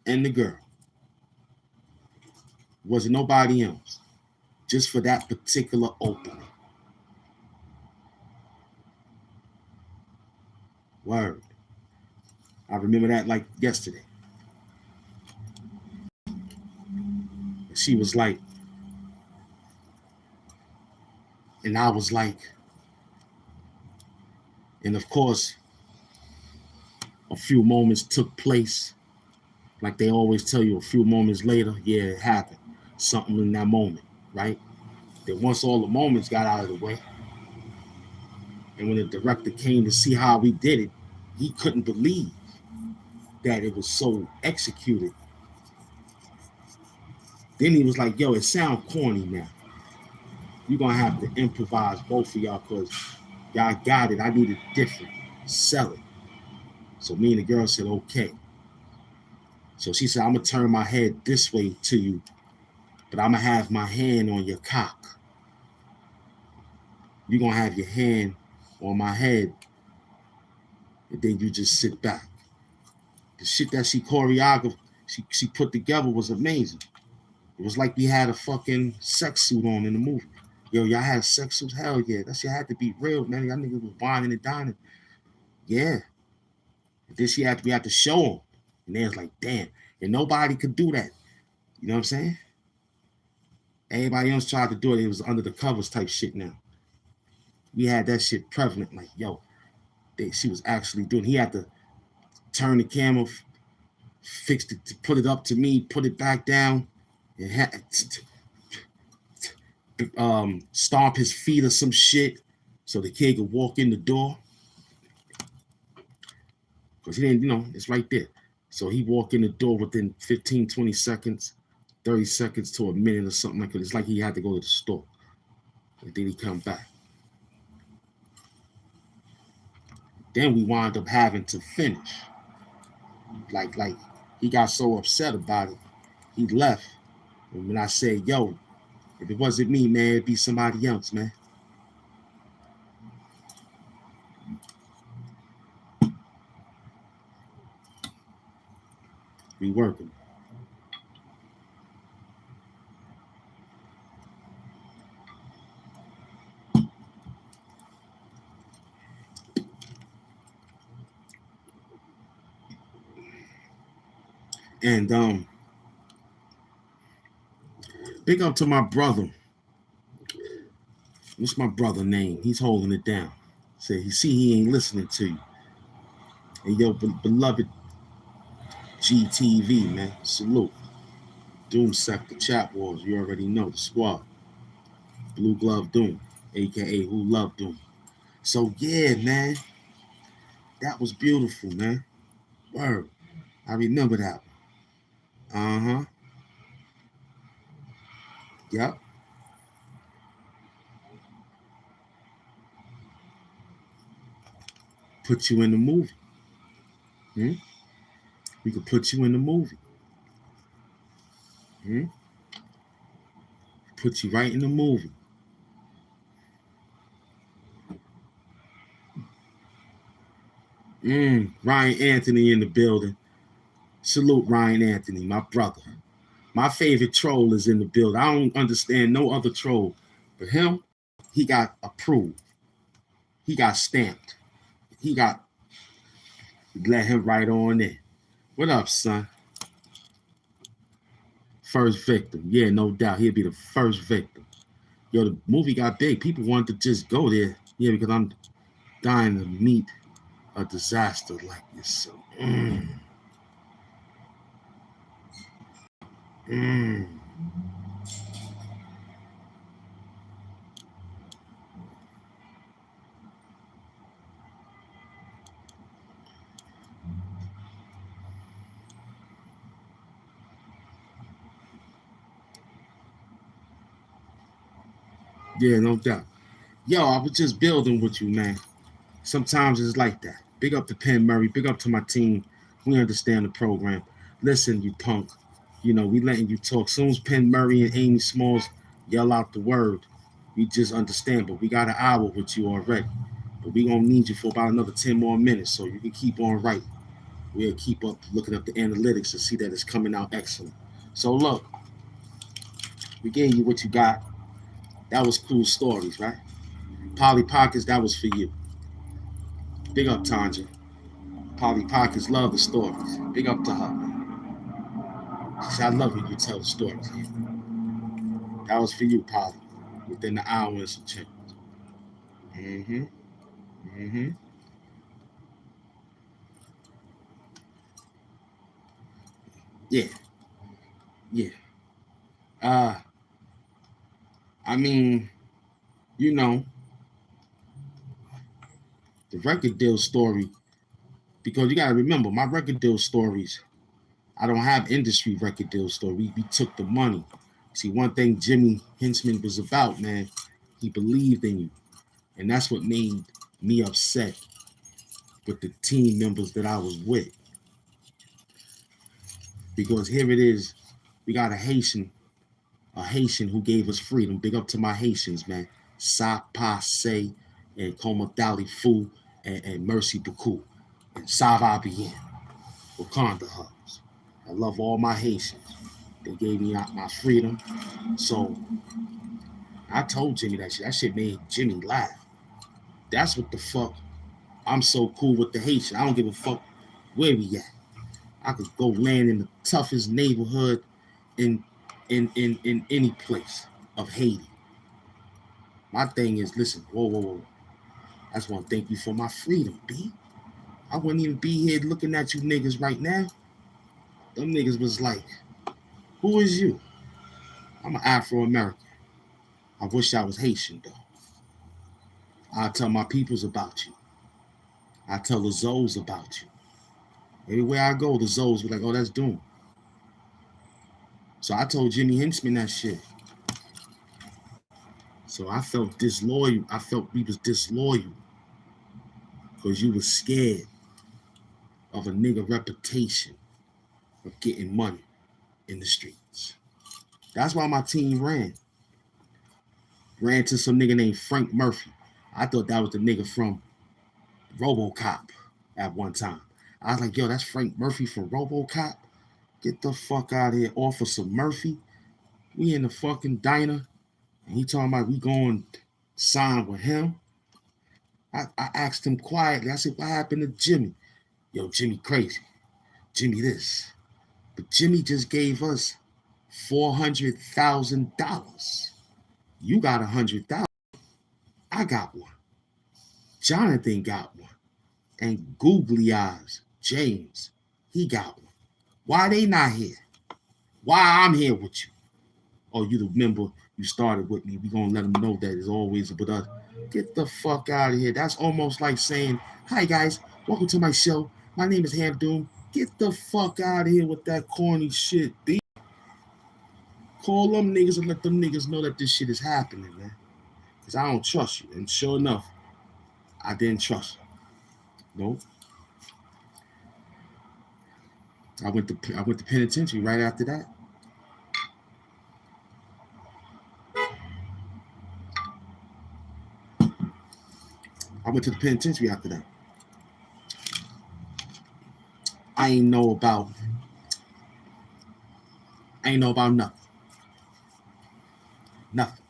and the girl. Wasn't nobody else. Just for that particular opening. Word. I remember that like yesterday. She was like, and I was like, and of course, a few moments took place. Like they always tell you, a few moments later, yeah, it happened. Something in that moment, right? Then once all the moments got out of the way, and when the director came to see how we did it, he couldn't believe that it was so executed. Then he was like, yo, it sounds corny now. You're going to have to improvise both of y'all because y'all got it. I need it different. Sell it. So me and the girl said, okay. So she said, I'm going to turn my head this way to you, but I'm going to have my hand on your cock. You're going to have your hand on my head, and then you just sit back. The shit that she choreographed, she put together was amazing. It was like we had a fucking sex suit on in the movie. Yo, y'all had sex suits? Hell yeah. That shit had to be real, man. Y'all niggas was whining and dining. Yeah. And then we had to show them. And they was like, damn. And nobody could do that. You know what I'm saying? Everybody else tried to do it. It was under the covers type shit now. We had that shit prevalent. Like, yo, she was actually doing. He had to turn the camera, fix it, put it up to me, put it back down, and had stomp his feet or some shit so the kid could walk in the door. Because he didn't, it's right there. So he walked in the door within 15, 20 seconds, 30 seconds to a minute or something like that. It's like he had to go to the store. And then he come back. Then we wound up having to finish. Like he got so upset about it, he left. And when I said, yo, if it wasn't me, man, it'd be somebody else, man. We working. And big up to my brother. What's my brother name? He's holding it down. Say he ain't listening to you. And yo, beloved GTV, man, salute. Doomsector, Chatwars, you already know the squad. Blue Glove Doom, aka Who Love Doom. So yeah, man, that was beautiful, man. Word, I remember that. Yep. Put you in the movie. We could put you in the movie. Put you right in the movie. Ryan Anthony in the building. Salute Ryan Anthony, my brother. My favorite troll is in the building. I don't understand no other troll. But him, he got approved. He got stamped. Let him right on in. What up, son? First victim. Yeah, no doubt. He'll be the first victim. Yo, the movie got big. People wanted to just go there. Yeah, because I'm dying to meet a disaster like this. So, Yeah, no doubt. Yo, I was just building with you, man. Sometimes it's like that. Big up to Penn Murray. Big up to my team. We understand the program. Listen, you punk. We letting you talk. Soon as Penn Murray and Amy Smalls yell out the word, we just understand. But we got an hour with you already. But we gonna need you for about another 10 more minutes so you can keep on writing. we'll keep up looking up the analytics and see that it's coming out excellent. So look, we gave you what you got. That was cool stories, right? Polly Pockets, that was for you. Big up Tanja. Polly Pockets love the stories. Big up to her. She said, I love when you tell the stories. That was for you, Polly. Within the hour and some change. Mm-hmm. Mm-hmm. Yeah. Yeah. Uh, I mean, you know, the record deal story, because you gotta remember, my record deal stories, I don't have industry record deal story. We took the money. See, one thing Jimmy Hinchman was about, man, he believed in you. And that's what made me upset with the team members that I was with. Because here it is, we got a Haitian who gave us freedom. Big up to my Haitians, man. Sa Pa Se and Komodali Fu and Mercy Baku and Sava Bien, Wakanda Hubs. I love all my Haitians. They gave me my freedom. So I told Jimmy that shit. That shit made Jimmy laugh. That's what the fuck. I'm so cool with the Haitian. I don't give a fuck where we at. I could go land in the toughest neighborhood in any place of Haiti. My thing is, listen, whoa. I just want to thank you for my freedom, B. I wouldn't even be here looking at you niggas right now. Them niggas was like, who is you? I'm an Afro-American. I wish I was Haitian, though. I tell my peoples about you. I tell the Zoes about you. Everywhere I go, the Zoes were like, oh, that's Doom. So I told Jimmy Hinchman that shit. So I felt disloyal. I felt we was disloyal because you was scared of a nigga reputation of getting money in the streets. That's why my team ran. Ran to some nigga named Frank Murphy. I thought that was the nigga from RoboCop at one time. I was like, yo, that's Frank Murphy from RoboCop. Get the fuck out of here, Officer Murphy. We in the fucking diner, and he talking about we going to sign with him. I asked him quietly. I said, what happened to Jimmy? Yo, Jimmy crazy. Jimmy this. But Jimmy just gave us $400,000. You got 100,000. I got one. Jonathan got one. And Googly Eyes, James, he got one. Why they not here? Why I'm here with you? Oh, you the member, you started with me. We gonna let them know that it's always with us. Get the fuck out of here. That's almost like saying, hi guys, welcome to my show. My name is Ham Doom. Get the fuck out of here with that corny shit, B. Call them niggas and let them niggas know that this shit is happening, man. Because I don't trust you. And sure enough, I didn't trust you. Nope. I went to penitentiary right after that. I went to the penitentiary after that. I ain't know about nothing. Nothing.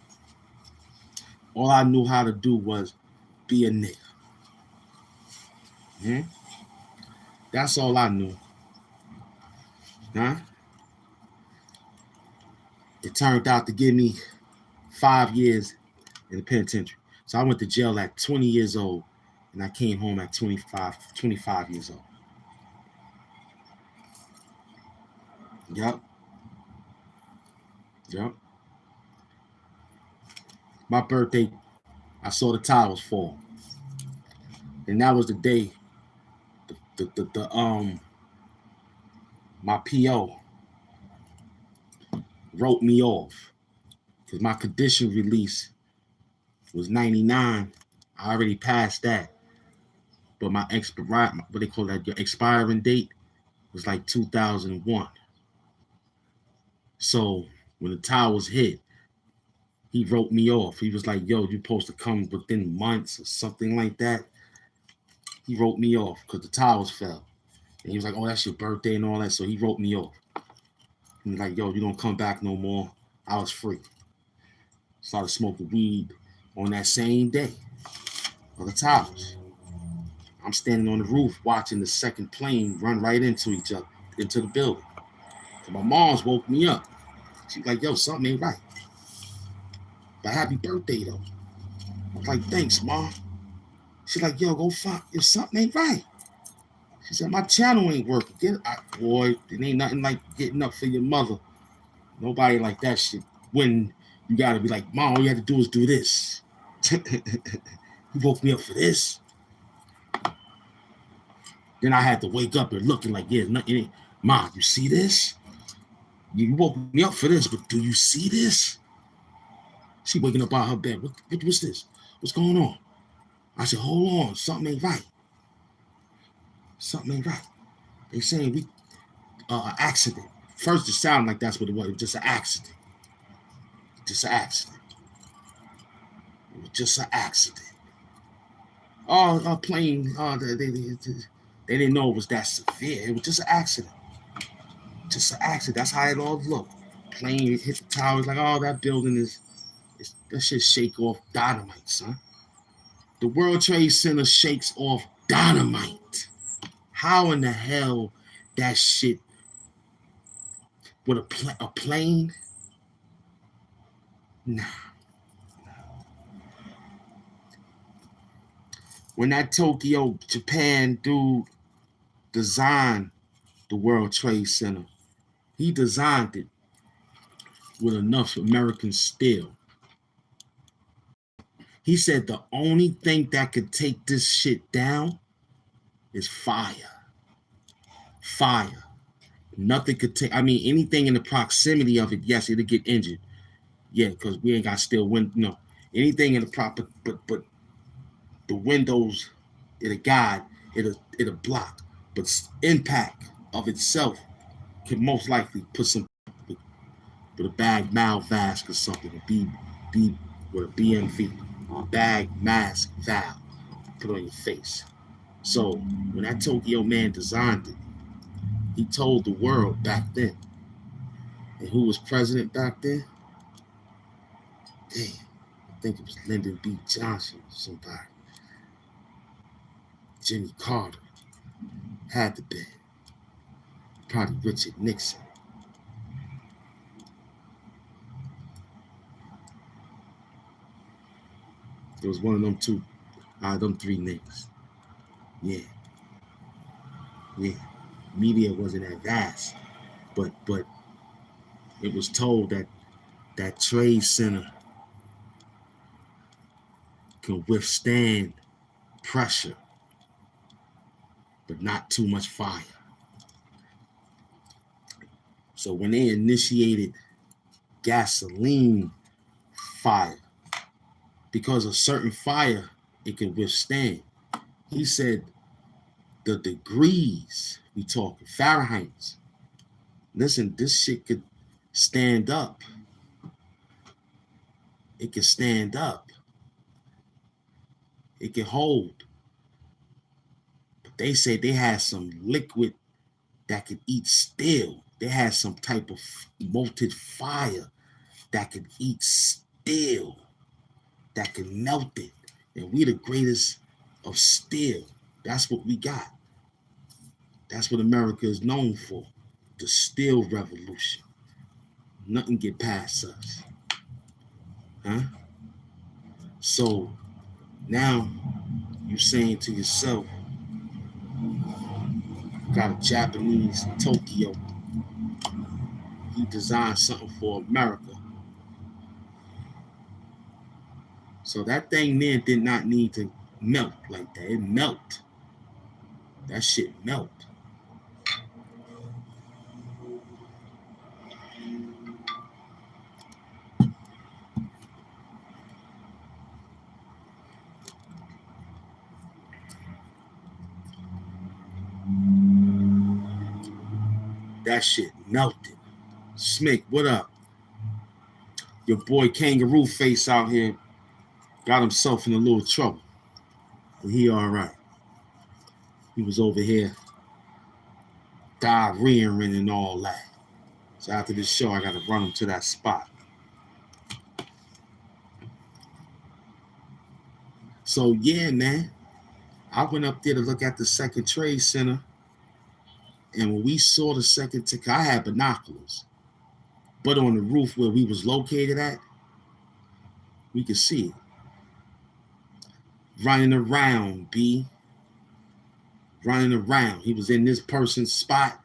All I knew how to do was be a nigga. Hmm? That's all I knew. Huh? It turned out to give me 5 years in the penitentiary. So I went to jail at 20 years old, and I came home at 25 years old. Yep. My birthday, I saw the towers fall. And that was the day my PO wrote me off. Because my condition release was 99. I already passed that. But my what they call that, your expiring date was like 2001. So when the towers hit, he wrote me off. He was like, yo, you're supposed to come within months or something like that. He wrote me off because the towers fell. And he was like, oh, that's your birthday and all that. So he wrote me off. He was like, yo, you don't come back no more. I was free. Started smoking weed on that same day of the towers. I'm standing on the roof watching the second plane run right into each other, into the building. So my mom's woke me up. She's like, yo, something ain't right. But happy birthday, though. I was like, thanks, Mom. She's like, yo, go fuck. If something ain't right. She said, my channel ain't working. Boy, it ain't nothing like getting up for your mother. Nobody like that shit. When you gotta be like, Mom, all you have to do is do this. You woke me up for this. Then I had to wake up and looking like, yeah, nothing. Mom, you see this? You woke me up for this, but do you see this? She waking up out her bed. What's this? What's going on? I said, hold on, something ain't right. Something ain't right. They saying we accident. First, it sounded like that's what it was. It was just an accident. Just an accident. It was just an accident. Oh, a plane. They didn't know it was that severe. It was just an accident. Just an accident. That's how it all looked. Plane hit the towers. Like, oh, that building is that shit shake off dynamite, son. The World Trade Center shakes off dynamite. How in the hell that shit with a plane? Nah. When that Tokyo, Japan dude designed the World Trade Center, he designed it with enough American steel. He said the only thing that could take this shit down is fire. Fire. Nothing could take, anything in the proximity of it, yes, it'll get injured. Yeah, because we ain't got still wind, no. Anything in the proper, but the windows, it'll guide, it'll block. But impact of itself can most likely put some with a bag mask or something, be with a BMV, bag mask valve, put on your face. So when that Tokyo man designed it, he told the world back then. And who was president back then? Damn, I think it was Lyndon B. Johnson or somebody. Jimmy Carter. Had to be. Probably Richard Nixon. It was one of them two. Them three niggas. Yeah. Yeah. Media wasn't that vast. But it was told that Trade Center can withstand pressure, but not too much fire. So when they initiated gasoline fire, because a certain fire it can withstand, he said the degrees we talking Fahrenheit. Listen, this shit could stand up. It can stand up. It can hold. But they say they had some liquid that could eat steel. They had some type of molten fire that could eat steel, that could melt it. And we the greatest of steel. That's what we got. That's what America is known for. The steel revolution. Nothing get past us. Huh? So now you're saying to yourself, got a Japanese in Tokyo. He designed something for America. So that thing then did not need to melt like that. It melt. That shit melt. That shit melted. Smick, what up? Your boy Kangaroo Face out here got himself in a little trouble. But he all right. He was over here diarrheaing and all that. So after this show, I got to run him to that spot. So yeah, man, I went up there to look at the Second Trade Center, and when we saw the second ticket, I had binoculars, but on the roof where we was located at, we could see it. Running around, B. Running around. He was in this person's spot,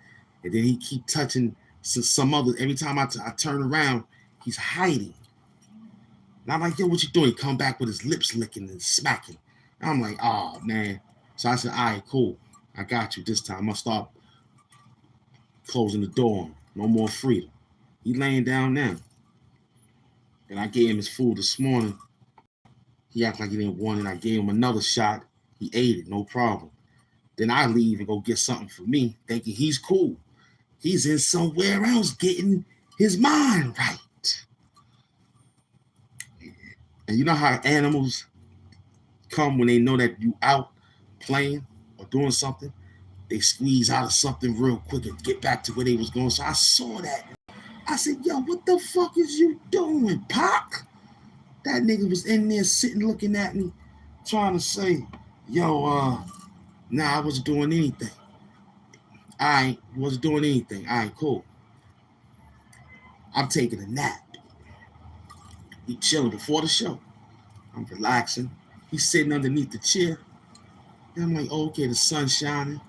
and then he keep touching some other. Every time I turn around, he's hiding. And I'm like, yo, what you doing? He come back with his lips licking and smacking. And I'm like, oh, man. So I said, all right, cool. I got you this time. I'm going to start closing the door. No more freedom. He laying down now. And I gave him his food this morning. He acted like he didn't want it. I gave him another shot. He ate it, no problem. Then I leave and go get something for me, thinking he's cool. He's in somewhere else getting his mind right. And you know how animals come when they know that you out playing or doing something? They squeeze out of something real quick and get back to where they was going. So I saw that. I said, yo, what the fuck is you doing, Pac? That nigga was in there sitting looking at me, trying to say, yo, nah, I wasn't doing anything. I wasn't doing anything. All right, cool. I'm taking a nap. He chilling before the show. I'm relaxing. He's sitting underneath the chair. And I'm like, oh, okay, the sun's shining.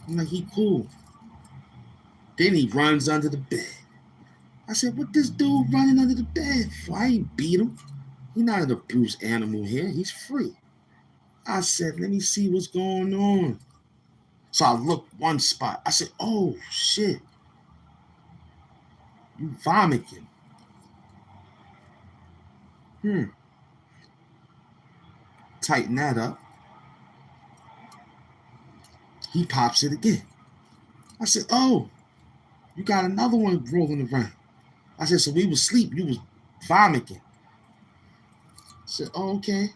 I'm like, he cool. Then he runs under the bed. I said, what this dude running under the bed for? I ain't beat him. He's not an abused animal here. He's free. I said, let me see what's going on. So I looked one spot. I said, oh, shit. You vomiting. Tighten that up. He pops it again. I said, oh, you got another one rolling around. I said, so we was asleep. You was vomiting. I said, oh, okay.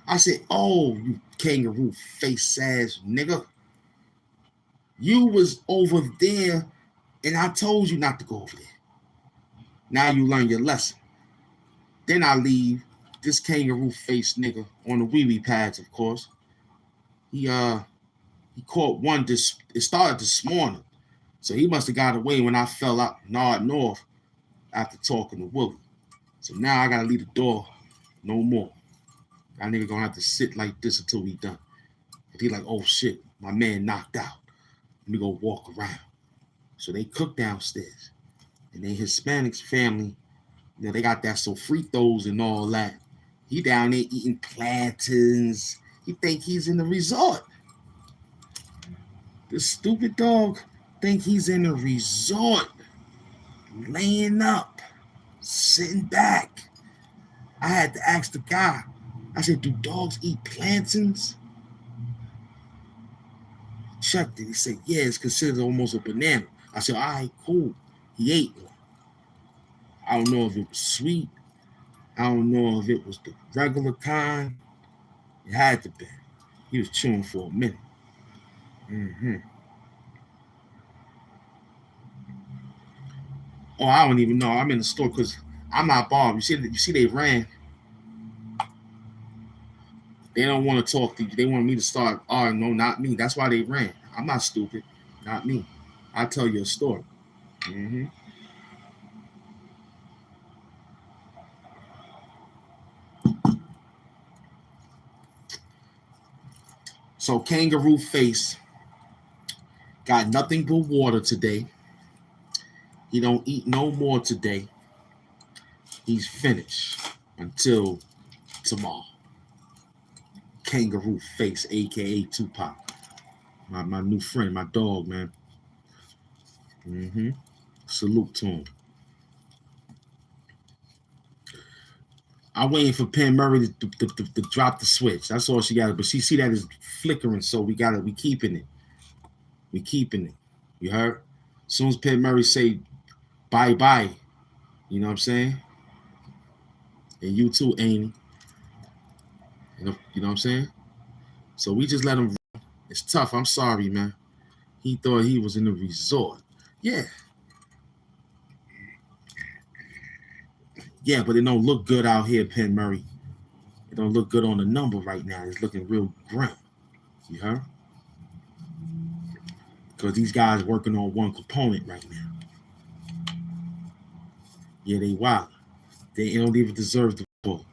I said, oh, you kangaroo face ass nigga. You was over there, and I told you not to go over there. Now you learn your lesson. Then I leave this kangaroo face nigga on the wee-wee pads, of course. He caught one. It started this morning, so he must have got away when I fell out nodding off after talking to Willie. So now I gotta leave the door no more. That nigga gonna have to sit like this until we done. If he like, oh shit, my man knocked out. Let me go walk around. So they cook downstairs, and then Hispanics family, you know, they got that sofritos and all that. He down there eating plantains. He think he's in the resort. This stupid dog think he's in a resort, laying up, sitting back. I had to ask the guy. I said, do dogs eat plantains? Checked it. He said, yeah, it's considered almost a banana. I said, all right, cool. He ate one. I don't know if it was sweet. I don't know if it was the regular kind. It had to be. He was chewing for a minute. Oh, I don't even know. I'm in the store because I'm not Bob. You see, they ran. They don't want to talk to you. They want me to start. Oh, no, not me. That's why they ran. I'm not stupid. Not me. I'll tell you a story. So kangaroo face got nothing but water today. He don't eat no more today. He's finished until tomorrow. Kangaroo face, aka Tupac. My new friend, my dog, man. Salute to him. I'm waiting for Penn Murray to drop the switch. That's all she got. But she see that is flickering, so we keeping it. We keeping it. You heard? As soon as Penn Murray say bye-bye, you know what I'm saying? And you too, Amy. You know what I'm saying? So we just let him run. It's tough. I'm sorry, man. He thought he was in a resort. Yeah. Yeah, but it don't look good out here, Penn Murray. It don't look good on the number right now. It's looking real grim. You heard? Because these guys working on one component right now. Yeah, they wild. They don't even deserve the ball.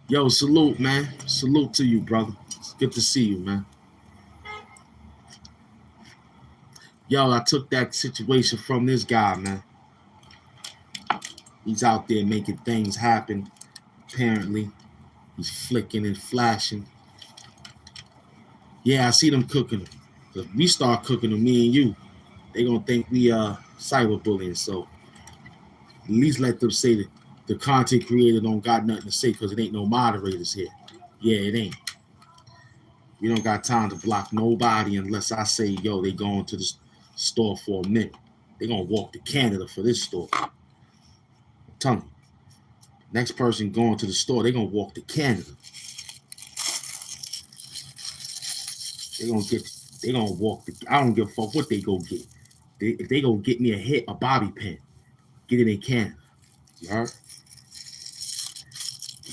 Yo, salute, man. Salute to you, brother. It's good to see you, man. Yo, I took that situation from this guy, man. He's out there making things happen, apparently. He's flicking and flashing. Yeah, I see them cooking them. If we start cooking them, me and you, they gonna think we cyberbullying. So at least let them say that the content creator don't got nothing to say because it ain't no moderators here. Yeah, it ain't. We don't got time to block nobody unless I say, yo, they going to the store for a minute. They gonna walk to Canada for this store. I'm telling you. Next person going to the store, they gonna walk to Canada. They gonna walk to, I don't give a fuck what they go get. If they go get me a bobby pin, get it in Canada. You heard?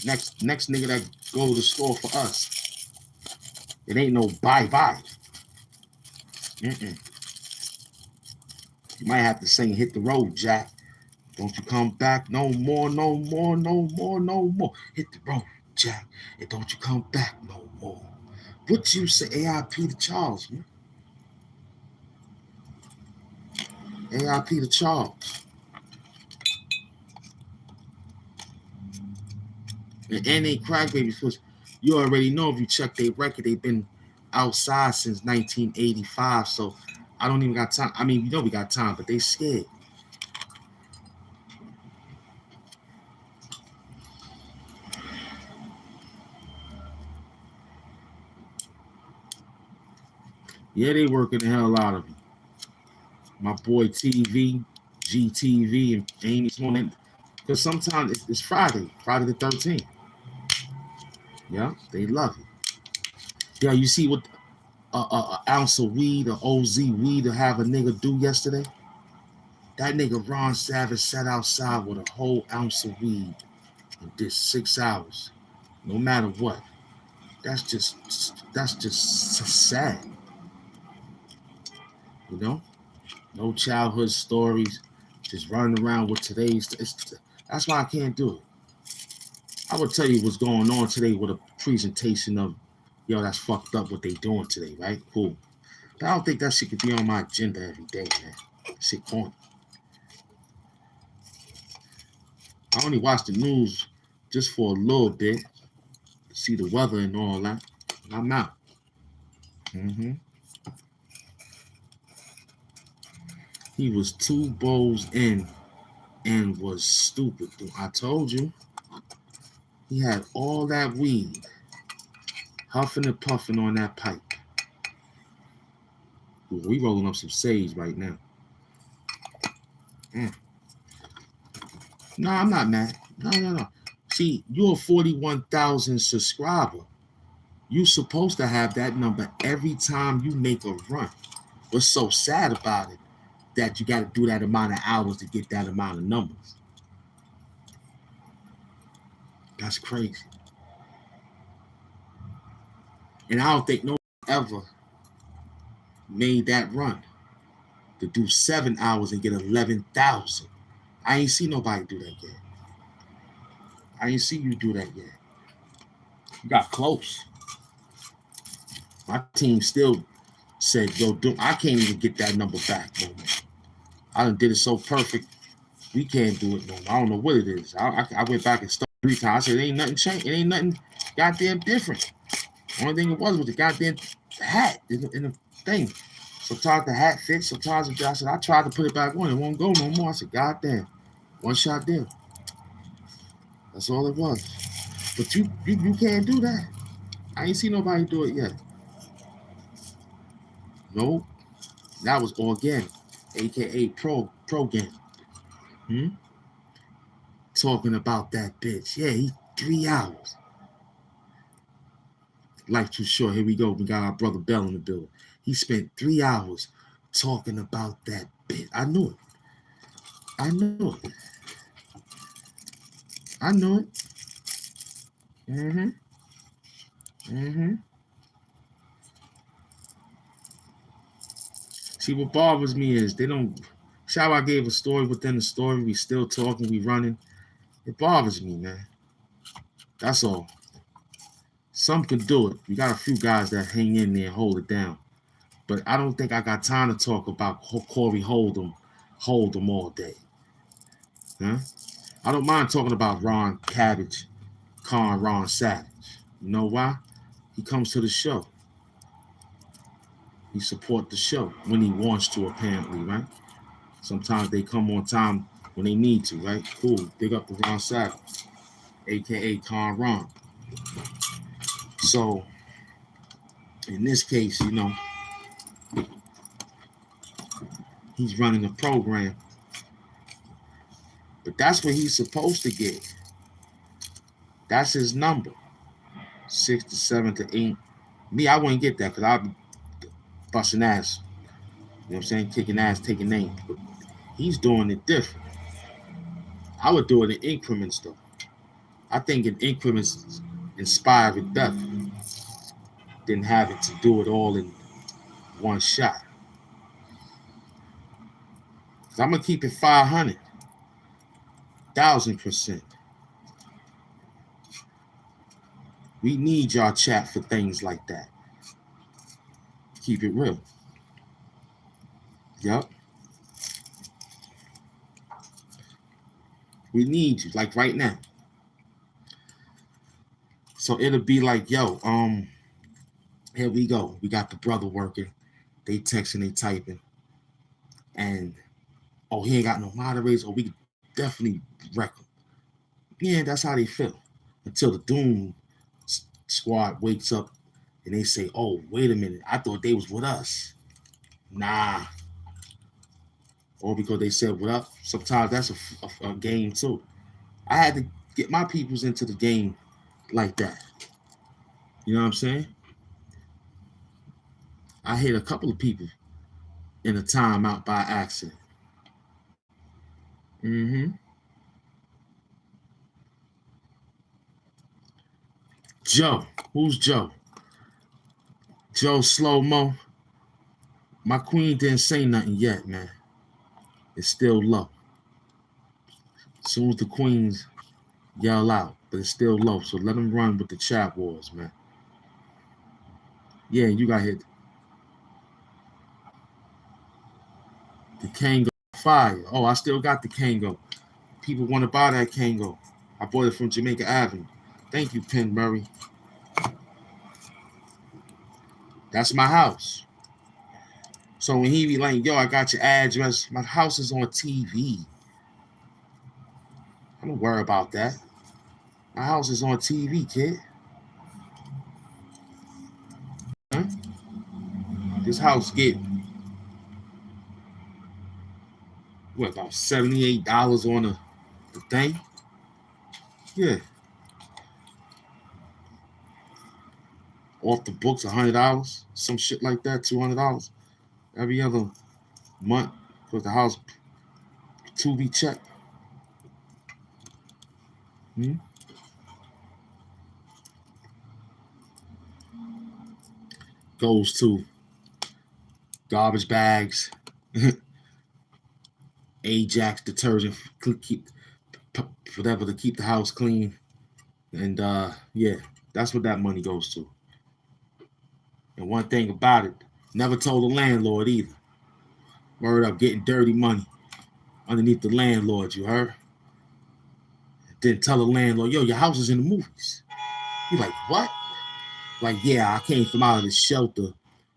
Next nigga that go to the store for us, it ain't no bye-bye. You might have to sing Hit the Road, Jack. Don't you come back no more, no more, no more, no more. Hit the road, Jack, and don't you come back no more. What you say, AIP to Charles, man? AIP to Charles. And they crackbabies, because you already know if you check their record, they've been outside since 1985. So I don't even got time. I mean, you know we got time, but they scared. Yeah, they working the hell out of me. My boy TV, GTV, and Amy Swan. Because sometimes it's Friday the 13th. Yeah, they love it. Yeah, you see what an ounce of weed or OZ weed to have a nigga do yesterday? That nigga Ron Savage sat outside with a whole ounce of weed and did 6 hours. No matter what. That's just sad. You know? No childhood stories. Just running around with today's. That's why I can't do it. I would tell you what's going on today with a presentation of, yo, that's fucked up what they doing today, right? Cool. But I don't think that shit could be on my agenda every day, man. Shit corny. I only watch the news just for a little bit to see the weather and all that. I'm out. He was 2 bowls in and was stupid. I told you. He had all that weed, huffing and puffing on that pipe. We rolling up some sage right now. No, I'm not mad. No. See, you're a 41,000 subscriber. You're supposed to have that number every time you make a run. What's so sad about it that you got to do that amount of hours to get that amount of numbers? That's crazy. And I don't think no one ever made that run to do 7 hours and get 11,000. I ain't see nobody do that yet. I ain't see you do that yet. You got close. My team still said, yo, I can't even get that number back no more. I done did it so perfect, we can't do it no more. I don't know what it is. I went back and started 3 times. I said, it ain't nothing changed. It ain't nothing goddamn different. Only thing it was the goddamn hat in the thing. Sometimes the hat fits, sometimes it just, I tried to put it back on. It won't go no more. I said, goddamn. One shot deal. That's all it was. But you can't do that. I ain't seen nobody do it yet. Nope. That was organic, aka pro game. Talking about that bitch. Yeah, he 3 hours. Life too short. Here we go. We got our brother Bell in the building. He spent 3 hours talking about that bit. I knew it. I knew it. I knew it. Mm-hmm. Mm-hmm. See, what bothers me is they don't. See how I gave a story within the story. We still talking. We running. It bothers me, man. That's all. Some can do it. We got a few guys that hang in there and hold it down. But I don't think I got time to talk about Corey Hold'em all day. Huh? I don't mind talking about Ron Cabbage, Ron Savage. You know why? He comes to the show. He support the show when he wants to, apparently, right? Sometimes they come on time when they need to, right? Cool. Big up to Ron Savage, a.k.a. Ron. So, in this case, you know, he's running a program. But that's what he's supposed to get. That's his number. 6 to 7 to 8. Me, I wouldn't get that because I'd be busting ass. You know what I'm saying? Kicking ass, taking names. But he's doing it different. I would do it in increments, though. I think in increments inspire it better than having to do it all in one shot. I'm going to keep it 500, 1,000%. We need y'all chat for things like that. Keep it real. Yep. We need you, like right now. So it'll be like, yo, here we go. We got the brother working. They texting, they typing. And, oh, he ain't got no moderators. Oh, we definitely wreck him. Yeah, that's how they feel. Until the Doom Squad wakes up and they say, oh, wait a minute. I thought they was with us. Nah. Or because they said what up. Sometimes that's a game too. I had to get my peoples into the game like that. You know what I'm saying? I hit a couple of people in a timeout by accident. Mm-hmm. Joe. Who's Joe? Joe Slow-Mo. My queen didn't say nothing yet, man. It's still low. As soon as the queens yell out, but it's still low. So let them run with the Chatwars, man. Yeah, you got hit. The Kango fire. Oh, I still got the Kango. People want to buy that Kango. I bought it from Jamaica Avenue. Thank you, Penn Murray. That's my house. So when he be like, yo, I got your address, my house is on TV. I don't worry about that. My house is on TV, kid. Huh? This house get, what, about $78 on the thing? Yeah. Off the books, $100, some shit like that, $200 every other month because the house to be checked. Goes to garbage bags, Ajax detergent, keep whatever to keep the house clean, and yeah, that's what that money goes to. And one thing about it, never told the landlord either. Word up, getting dirty money underneath the landlord, you heard? Didn't tell the landlord, yo, your house is in the movies. He like, what? Like, yeah, I came from out of the shelter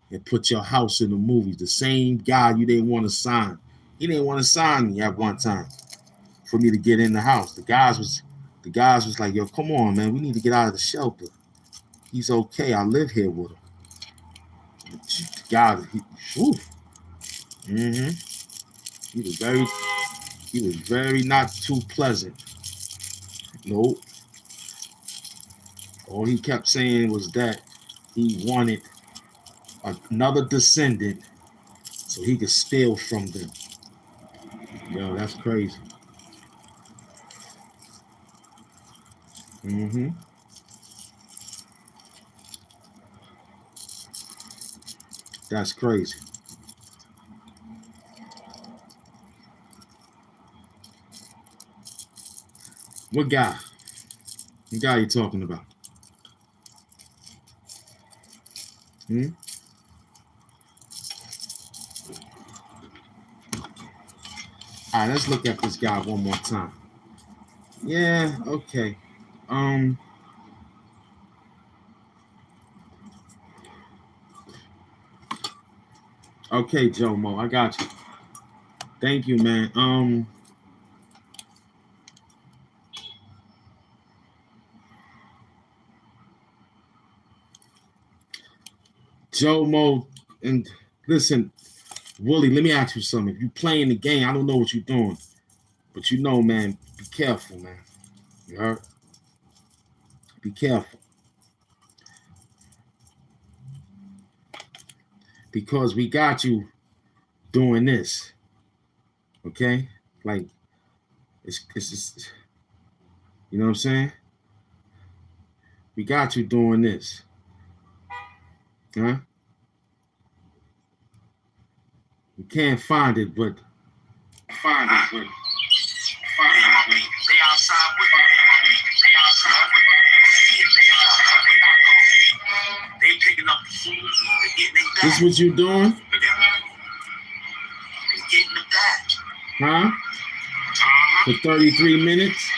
and put your house in the movies. The same guy you didn't want to sign. He didn't want to sign me at one time for me to get in the house. The guys was like, yo, come on, man, we need to get out of the shelter. He's okay. I live here with him. The guy, he was very not too pleasant. Nope. All he kept saying was that he wanted another descendant so he could steal from them. Yo, that's crazy. Mm-hmm. That's crazy. What guy? What guy you talking about? Hmm? All right, let's look at this guy one more time. Yeah, okay. Okay, Joe Mo, I got you. Thank you, man. Joe Mo, and listen, Wooly, let me ask you something. If you playing the game, I don't know what you're doing, but you know, man, be careful, man. You heard? Be careful. Because we got you doing this, okay? Like, it's just, you know what I'm saying? We got you doing this, huh? We can't find it, but find it, but find it. They outside with They outside with They picking up the food. They getting it back. This what you doing? They getting it back. Huh? For 33 minutes?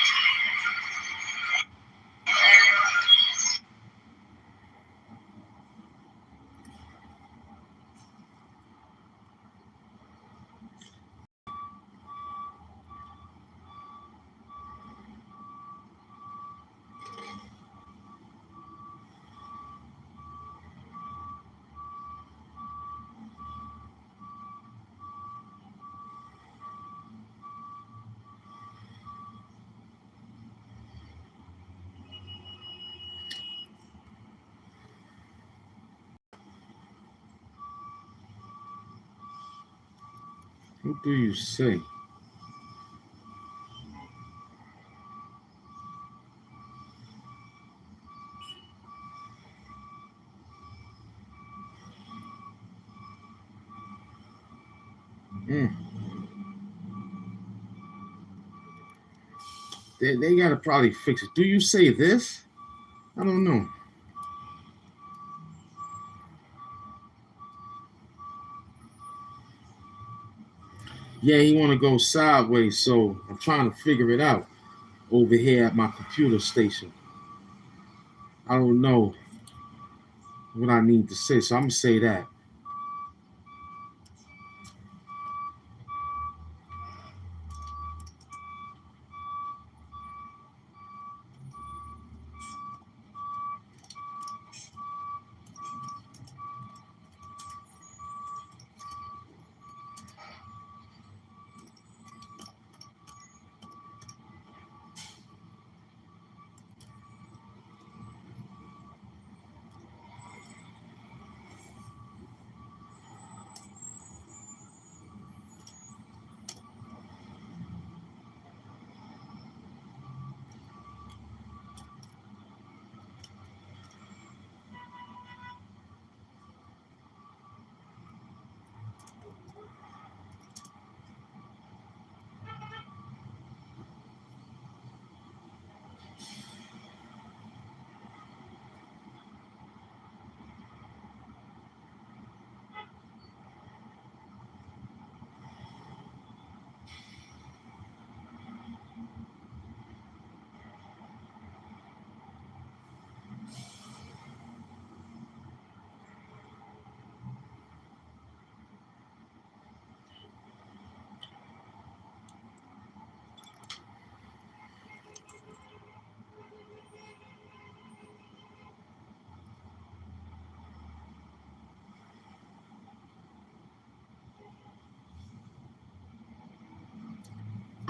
What do you say? They gotta probably fix it. Do you say this? I don't know. Yeah, he want to go sideways, so I'm trying to figure it out over here at my computer station. I don't know what I need to say, so I'm gonna say that.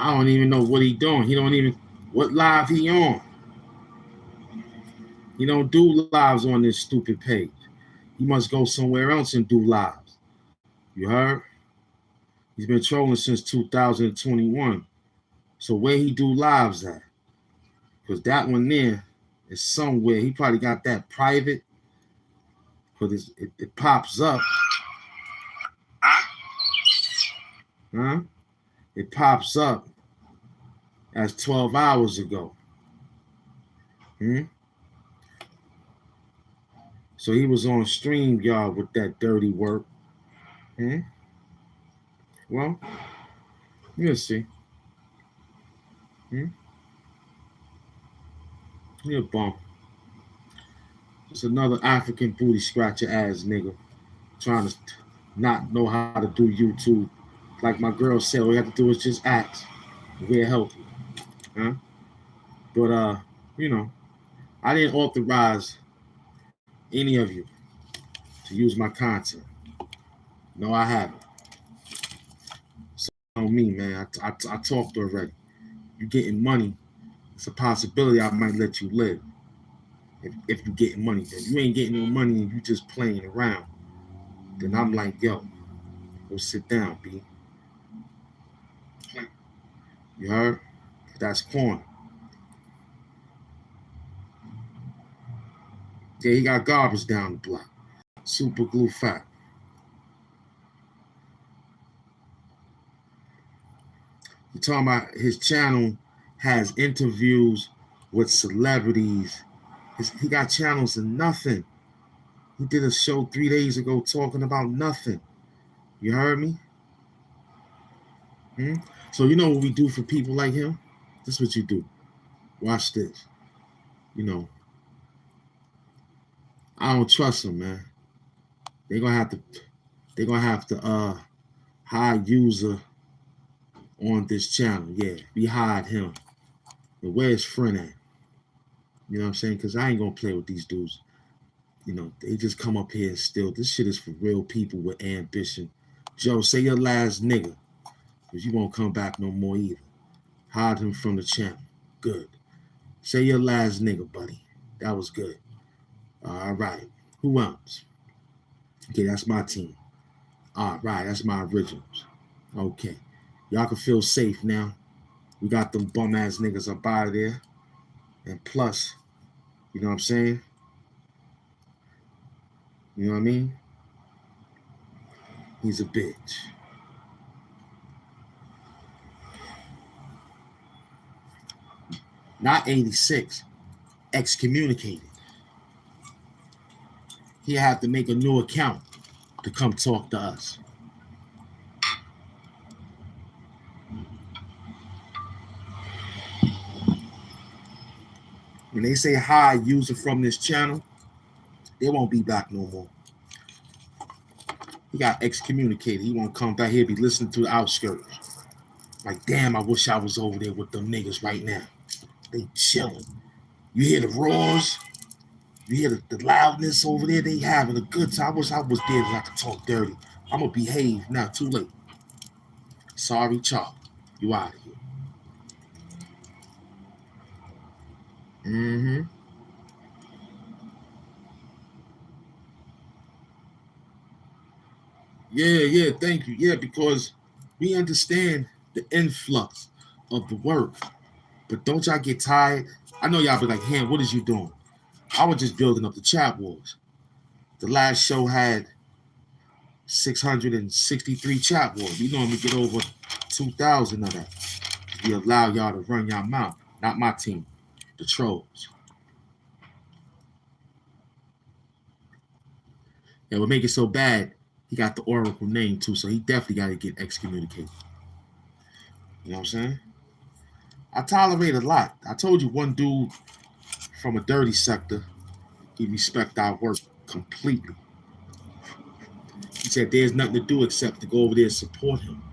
I don't even know what he doing. He don't even what live he on. He don't do lives on this stupid page. He must go somewhere else and do lives. You heard? He's been trolling since 2021. So where he do lives at? Because that one there is somewhere. He probably got that private. Because it pops up. Huh? It pops up as 12 hours ago. So he was on StreamYard with that dirty work. Well, you'll see. You're a bum. It's another African booty scratcher ass nigga trying to not know how to do YouTube. Like my girl said, all you have to do is just ask. We'll help you. Huh? But I didn't authorize any of you to use my content. No, I haven't. So on me, man. I talked already. You getting money, it's a possibility I might let you live. If you getting money. If you ain't getting no money and you just playing around, then I'm like, yo, go sit down, B. You heard? That's corny. Yeah, he got garbage down the block. Super glue fat. You talking about his channel has interviews with celebrities. He got channels and nothing. He did a show 3 days ago talking about nothing. You heard me? So you know what we do for people like him? This is what you do. Watch this. I don't trust them, man. They're gonna have to hire user on this channel. Yeah, we hired him. But where's friend at? You know what I'm saying? Because I ain't gonna play with these dudes. They just come up here and steal. This shit is for real people with ambition. Joe, say your last nigga. Because you won't come back no more either. Hired him from the channel. Good. Say your last nigga, buddy. That was good. All right. Who else? Okay, that's my team. All right, that's my originals. Okay. Y'all can feel safe now. We got them bum ass niggas up out of there. And plus, you know what I'm saying? You know what I mean? He's a bitch. Not 86. Excommunicated. He had to make a new account to come talk to us. When they say hi, user from this channel, they won't be back no more. He got excommunicated. He won't come back here, be listening to the outskirts. Like, damn, I wish I was over there with them niggas right now. They chilling. You hear the roars? You hear the loudness over there? They having a good time. I wish I was there so I could talk dirty. I'm going to behave now. Too late. Sorry, Charlie. You out of here. Yeah, thank you. Yeah, because we understand the influx of the work. But don't y'all get tired? I know y'all be like, "Ham, what is you doing?" I was just building up the Chatwars. The last show had 663 Chatwars. We normally get over 2,000 of that. We allow y'all to run y'all mouth. Not my team, the trolls. And what make it so bad, he got the Oracle name too, so he definitely got to get excommunicated. You know what I'm saying? I tolerate a lot. I told you one dude from a dirty sector, he respect our work completely. He said there's nothing to do except to go over there and support him.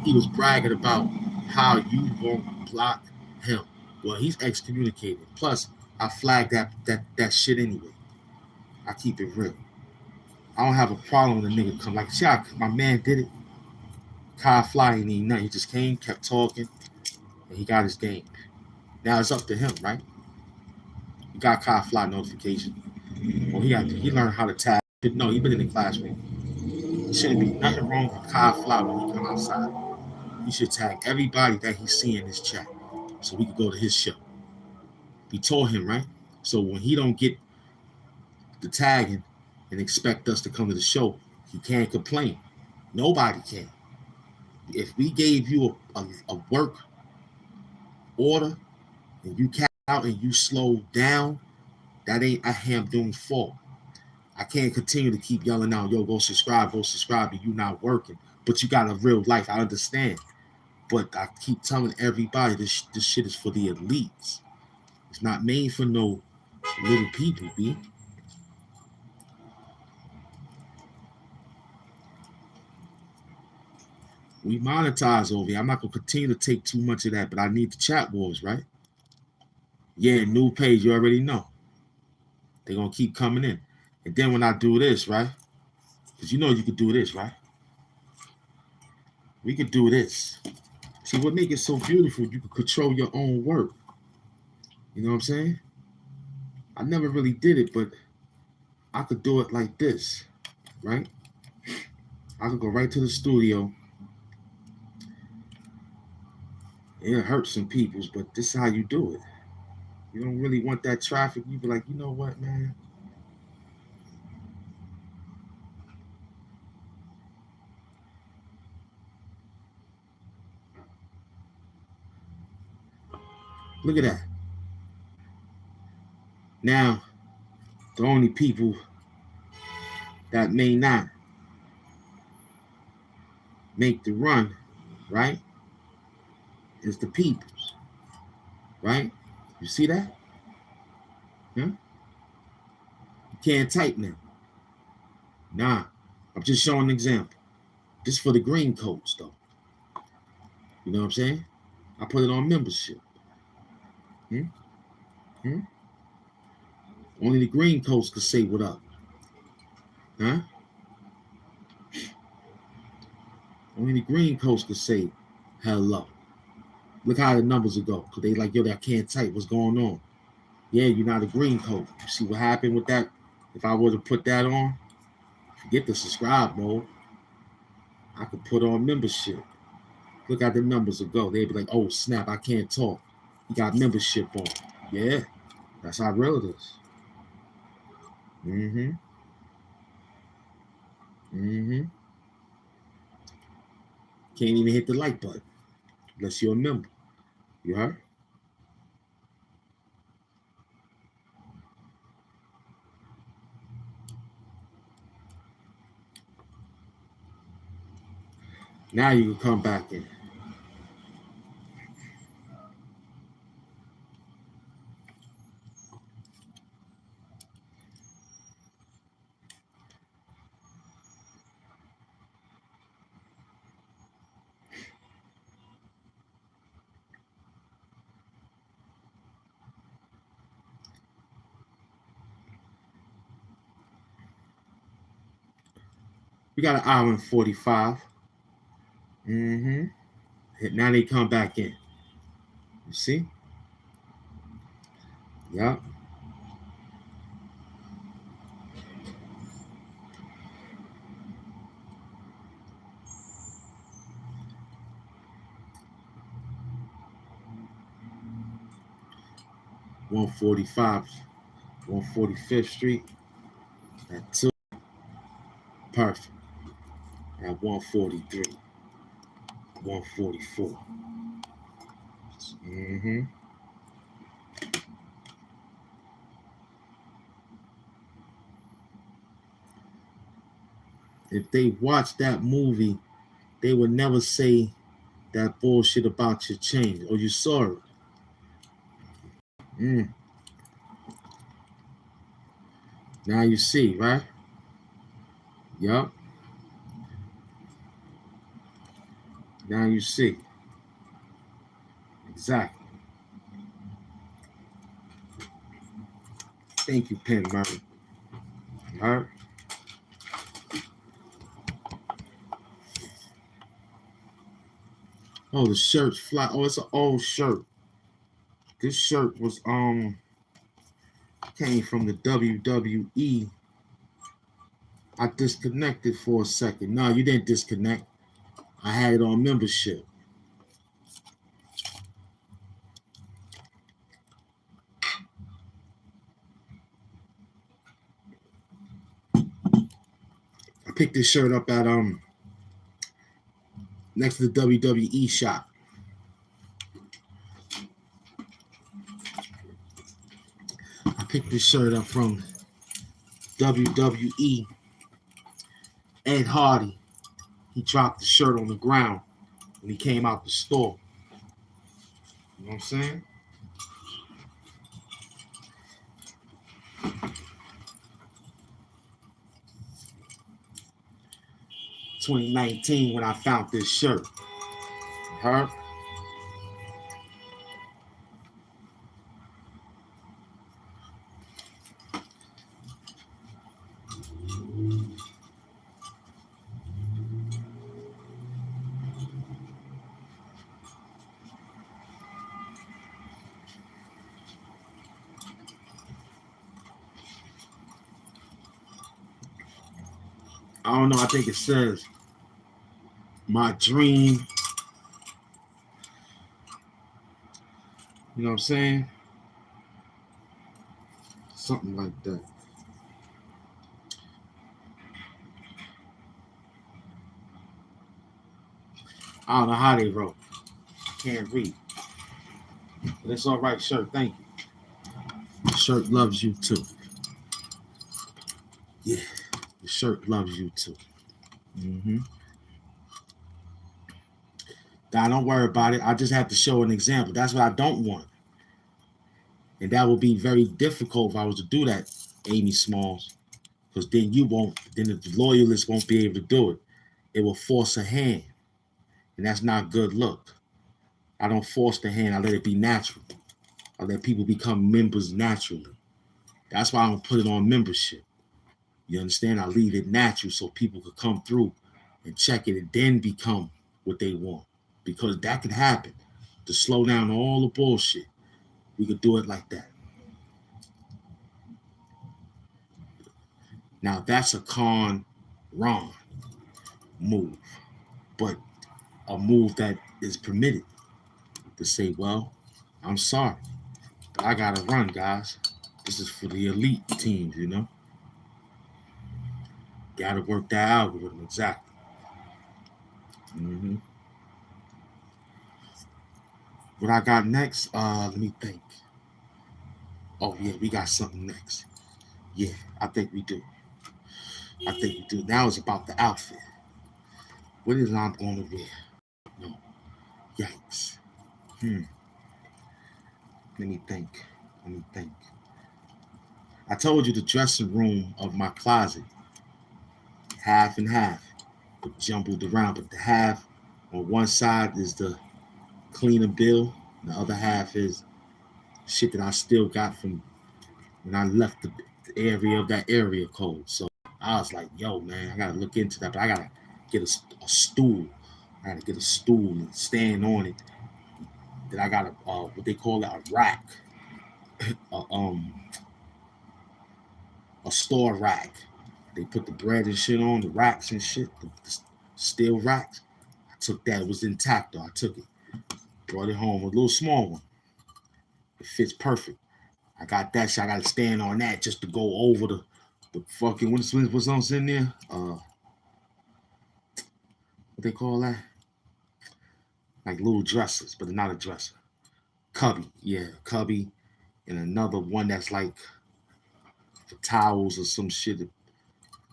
He was bragging about how you won't block him. Well, he's excommunicated. Plus, I flagged that shit anyway. I keep it real. I don't have a problem when a nigga come. Like, see how my man did it? Kai Fly ain't even nothing. He just came, kept talking, and he got his game. Now it's up to him, right? You got car fly notification. Well, he learned how to tag. No, he been in the classroom. There shouldn't be nothing wrong with car fly when he come outside. He should tag everybody that he see in his chat, so we could go to his show. We told him, right? So when he don't get the tagging and expect us to come to the show, he can't complain. Nobody can. If we gave you a work order and you cap out and you slow down, that ain't a HAMP Doom's fault. I can't continue to keep yelling out, yo, go subscribe, and you not working. But you got a real life. I understand. But I keep telling everybody this shit is for the elites. It's not made for no little people, B. We monetize over here. I'm not gonna continue to take too much of that, but I need the chat wars, right? Yeah, new page, you already know. They're gonna keep coming in. And then when I do this, right? Because you know you could do this, right? We could do this. See, what makes it so beautiful, you can control your own work. You know what I'm saying? I never really did it, but I could do it like this, right? I could go right to the studio. It'll hurt some peoples, but this is how you do it. You don't really want that traffic. You be like, you know what, man? Look at that. Now, the only people that may not make the run, right, is the peoples, right? You see that? Huh? You can't type now. Nah, I'm just showing an example. This for the green coats, though. You know what I'm saying? I put it on membership. Hmm? Hmm? Only the green coats could say what up. Huh? Only the green coats could say hello. Look how the numbers will go. Because they like, yo, I can't type. What's going on? Yeah, you're not a green coat. You see what happened with that? If I were to put that on, forget the subscribe mode. I could put on membership. Look how the numbers will go. They'd be like, oh, snap, I can't talk. You got membership on. Yeah, that's how real it is. Mm-hmm. Mm-hmm. Can't even hit the like button unless you're a member. You heard? Now you can come back in. We got an hour and 45. Mm-hmm. Now they come back in. You see? Yep. $145, 145th Street at 2. Perfect. At 143, 144. Mm-hmm. If they watch that movie, they would never say that bullshit about your change. Or you saw it. Mm. Now you see, right? Yup. Now you see. Exactly. Thank you, Penn Murray. All right. Oh, the shirt's fly. Oh, it's an old shirt. This shirt was came from the WWE. I disconnected for a second. No, you didn't disconnect. I had it on membership. I picked this shirt up at next to the WWE shop. I picked this shirt up from WWE. Ed Hardy, he dropped the shirt on the ground when he came out the store. You know what I'm saying? $2019 when I found this shirt. Her. I don't know. I think it says my dream. You know what I'm saying? Something like that. I don't know how they wrote. Can't read. But it's all right, shirt. Thank you. The shirt loves you too. Yeah, the shirt loves you too. Mm-hmm. Now, don't worry about it. I just have to show an example. That's what I don't want. And that would be very difficult if I was to do that, Amy Smalls. Because then you won't, then the loyalists won't be able to do it. It will force a hand. And that's not good look. I don't force the hand. I let it be natural. I let people become members naturally. That's why I don't put it on membership. You understand? I leave it natural so people could come through and check it and then become what they want. Because that could happen. To slow down all the bullshit. We could do it like that. Now that's a wrong move. But a move that is permitted to say, well, I'm sorry, but I gotta run, guys. This is for the elite teams, you know? Gotta work that algorithm, exactly. Mm-hmm. What I got next, let me think. Oh yeah, we got something next. Yeah, I think we do. Now it's about the outfit. What is I'm gonna wear? No. Yikes. Let me think. I told you the dressing room of my closet, half and half, but jumbled around. But the half on one side is the cleaner bill, and the other half is shit that I still got from when I left the area of that area code. So I was like, yo, man, I gotta look into that, but I gotta get a stool. I gotta get a stool and stand on it. Then I got what they call it, a rack, a store rack. They put the bread and shit on the racks and shit, the steel racks. I took that. It was intact though. I took it, brought it home, a little small one. It fits perfect. I got that shit. I got to stand on that just to go over the fucking what's on in there. What they call that? Like little dressers, but not a dresser. Cubby, yeah, cubby, and another one that's like for towels or some shit.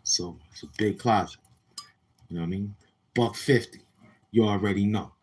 So it's a big closet. You know what I mean? $150. You already know.